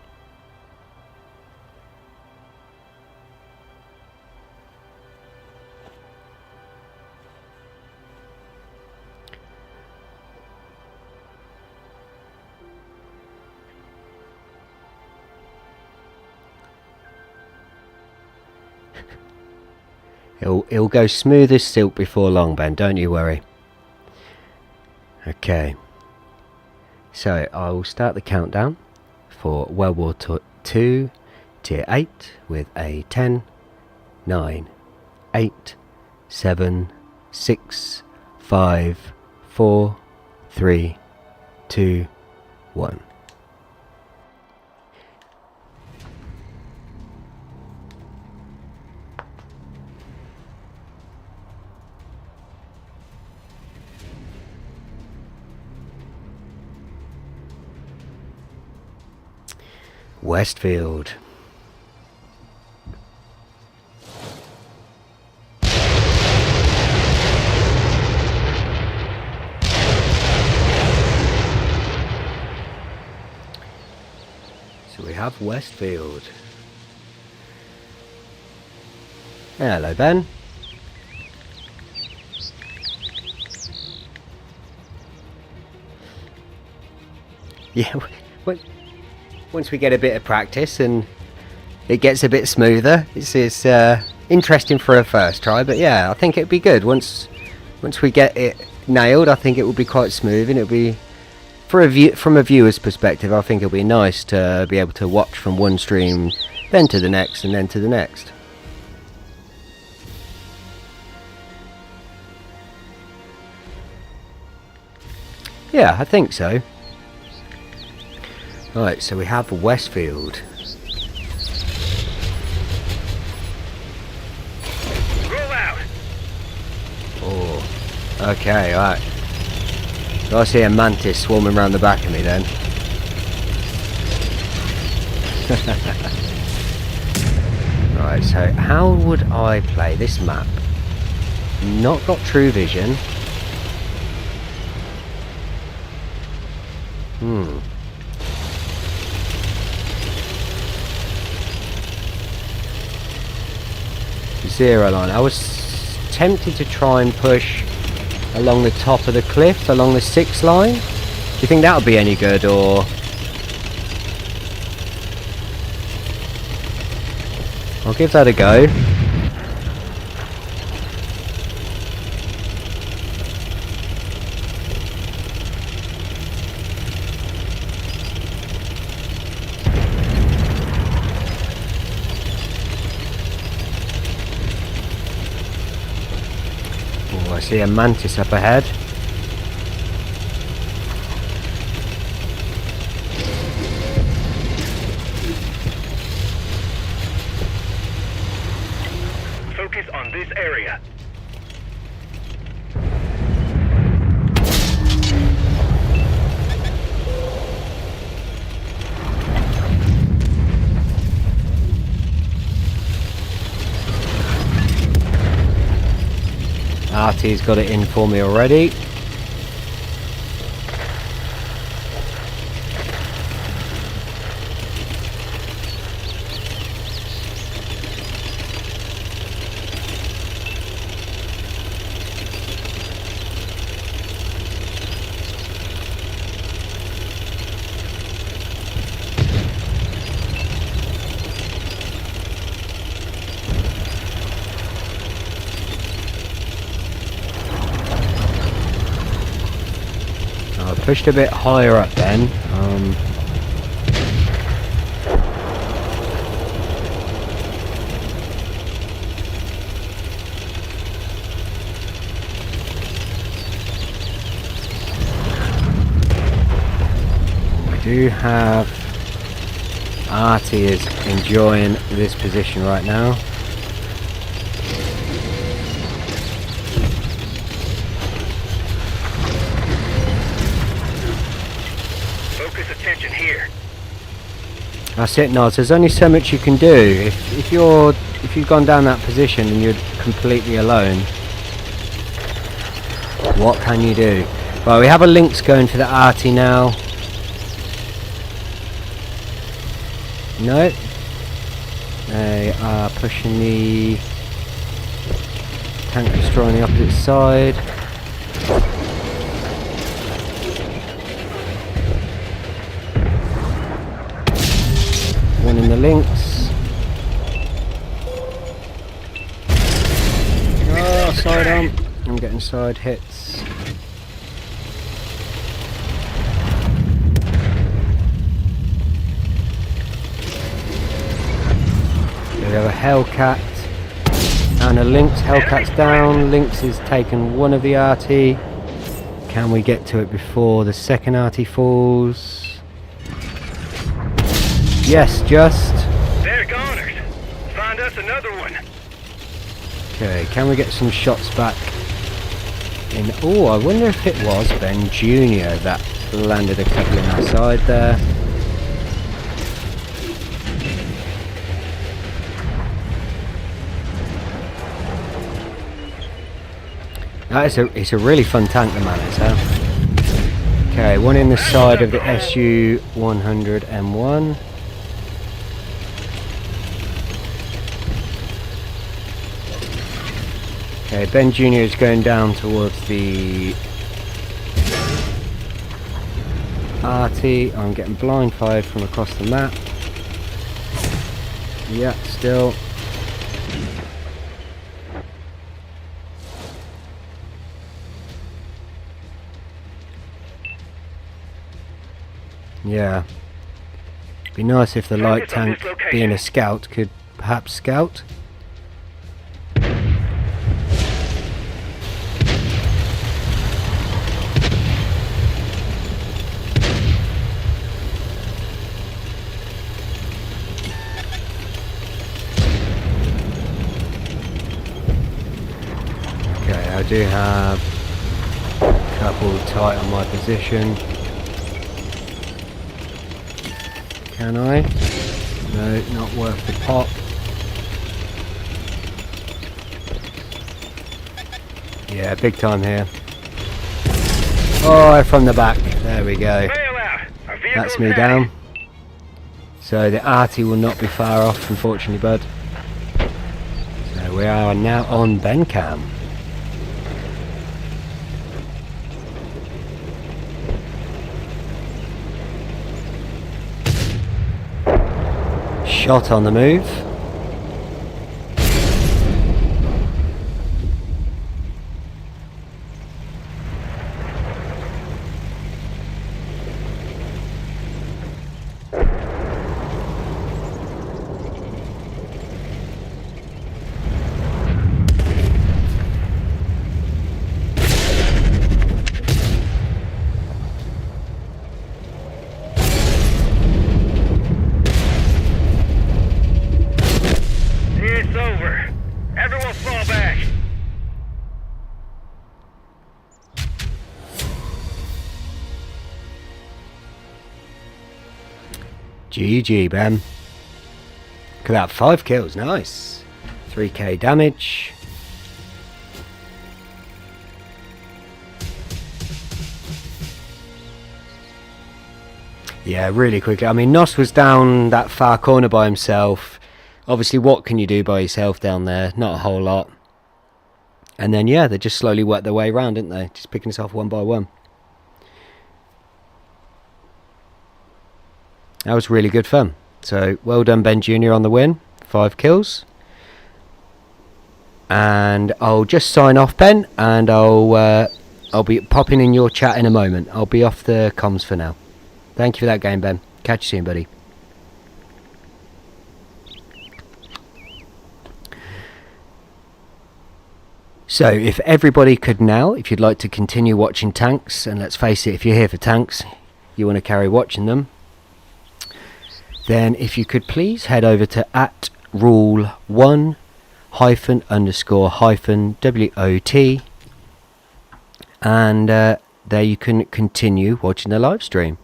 It'll go smooth as silk before long, Ben, don't you worry. Okay. So I will start the countdown for World War II Tier 8 with a 10, 9, 8, 7, 6, 5, 4, 3, 2, 1. Westfield. So we have Westfield. Hello, Ben. Yeah, once we get a bit of practice and it gets a bit smoother, it's interesting for a first try. But yeah, I think it'd be good once we get it nailed. I think it will be quite smooth, and it'll be from a viewer's perspective. I think it'll be nice to be able to watch from one stream, then to the next, and then to the next. Yeah, I think so. Right, so we have Westfield. Okay, right. So I see a mantis swarming around the back of me then. Right, so how would I play this map? Not got true vision. Zero line. I was tempted to try and push along the top of the cliff, along the 6 line. Do you think that would be any good, or...? I'll give that a go. Oh, I see a mantis up ahead. Focus on this area. RT's got it in for me already. I pushed a bit higher up then. We do have RT is enjoying this position right now. Attention here. That's it, Nods. There's only so much you can do. If you've gone down that position and you're completely alone, what can you do? Well, we have a Lynx going for the RT now. No. They are pushing the tank destroyer on the opposite side. One in the Lynx. Oh, side arm. I'm getting side hits. We have a Hellcat and a Lynx. Hellcat's down. Lynx has taken one of the RT. Can we get to it before the second RT falls? Yes, just. They're goners. Find us another one. Okay, can we get some shots back in? Oh, I wonder if it was Ben Jr. that landed a couple in our side there. It's a really fun tank, the man is, huh? Okay, one in the side of the SU-100M1. Okay, Ben Jr. is going down towards the RT. I'm getting blind fired from across the map. Yeah, still. Yeah. Be nice if the light tank, being a scout, could perhaps scout. I do have Double tight on my position. Can I? No, not worth the pop. Yeah, big time here. Oh, from the back. There we go. Bail out. Our vehicle's That's me ready. down. So the arty will not be far off, unfortunately, bud. So we are now on Wekcome. Shot on the move. It's over. Everyone fall back. GG, Ben. Look at that, 5 kills, nice. 3k damage. Yeah, really quickly. I mean, Nos was down that far corner by himself. Obviously, what can you do by yourself down there? Not a whole lot. And then, yeah, they just slowly worked their way around, didn't they? Just picking us off one by one. That was really good fun. So, well done, Ben Jr. on the win. 5 kills. And I'll just sign off, Ben, and I'll be popping in your chat in a moment. I'll be off the comms for now. Thank you for that game, Ben. Catch you soon, buddy. So, if everybody could now, if you'd like to continue watching tanks, and let's face it, if you're here for tanks, you want to carry watching them, then if you could please head over to @rule1__WOT, and there you can continue watching the live stream.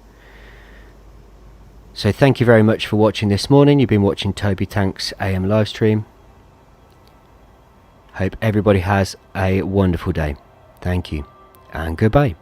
So thank you very much for watching this morning. You've been watching Toby Tank's AM live stream. Hope everybody has a wonderful day. Thank you and goodbye.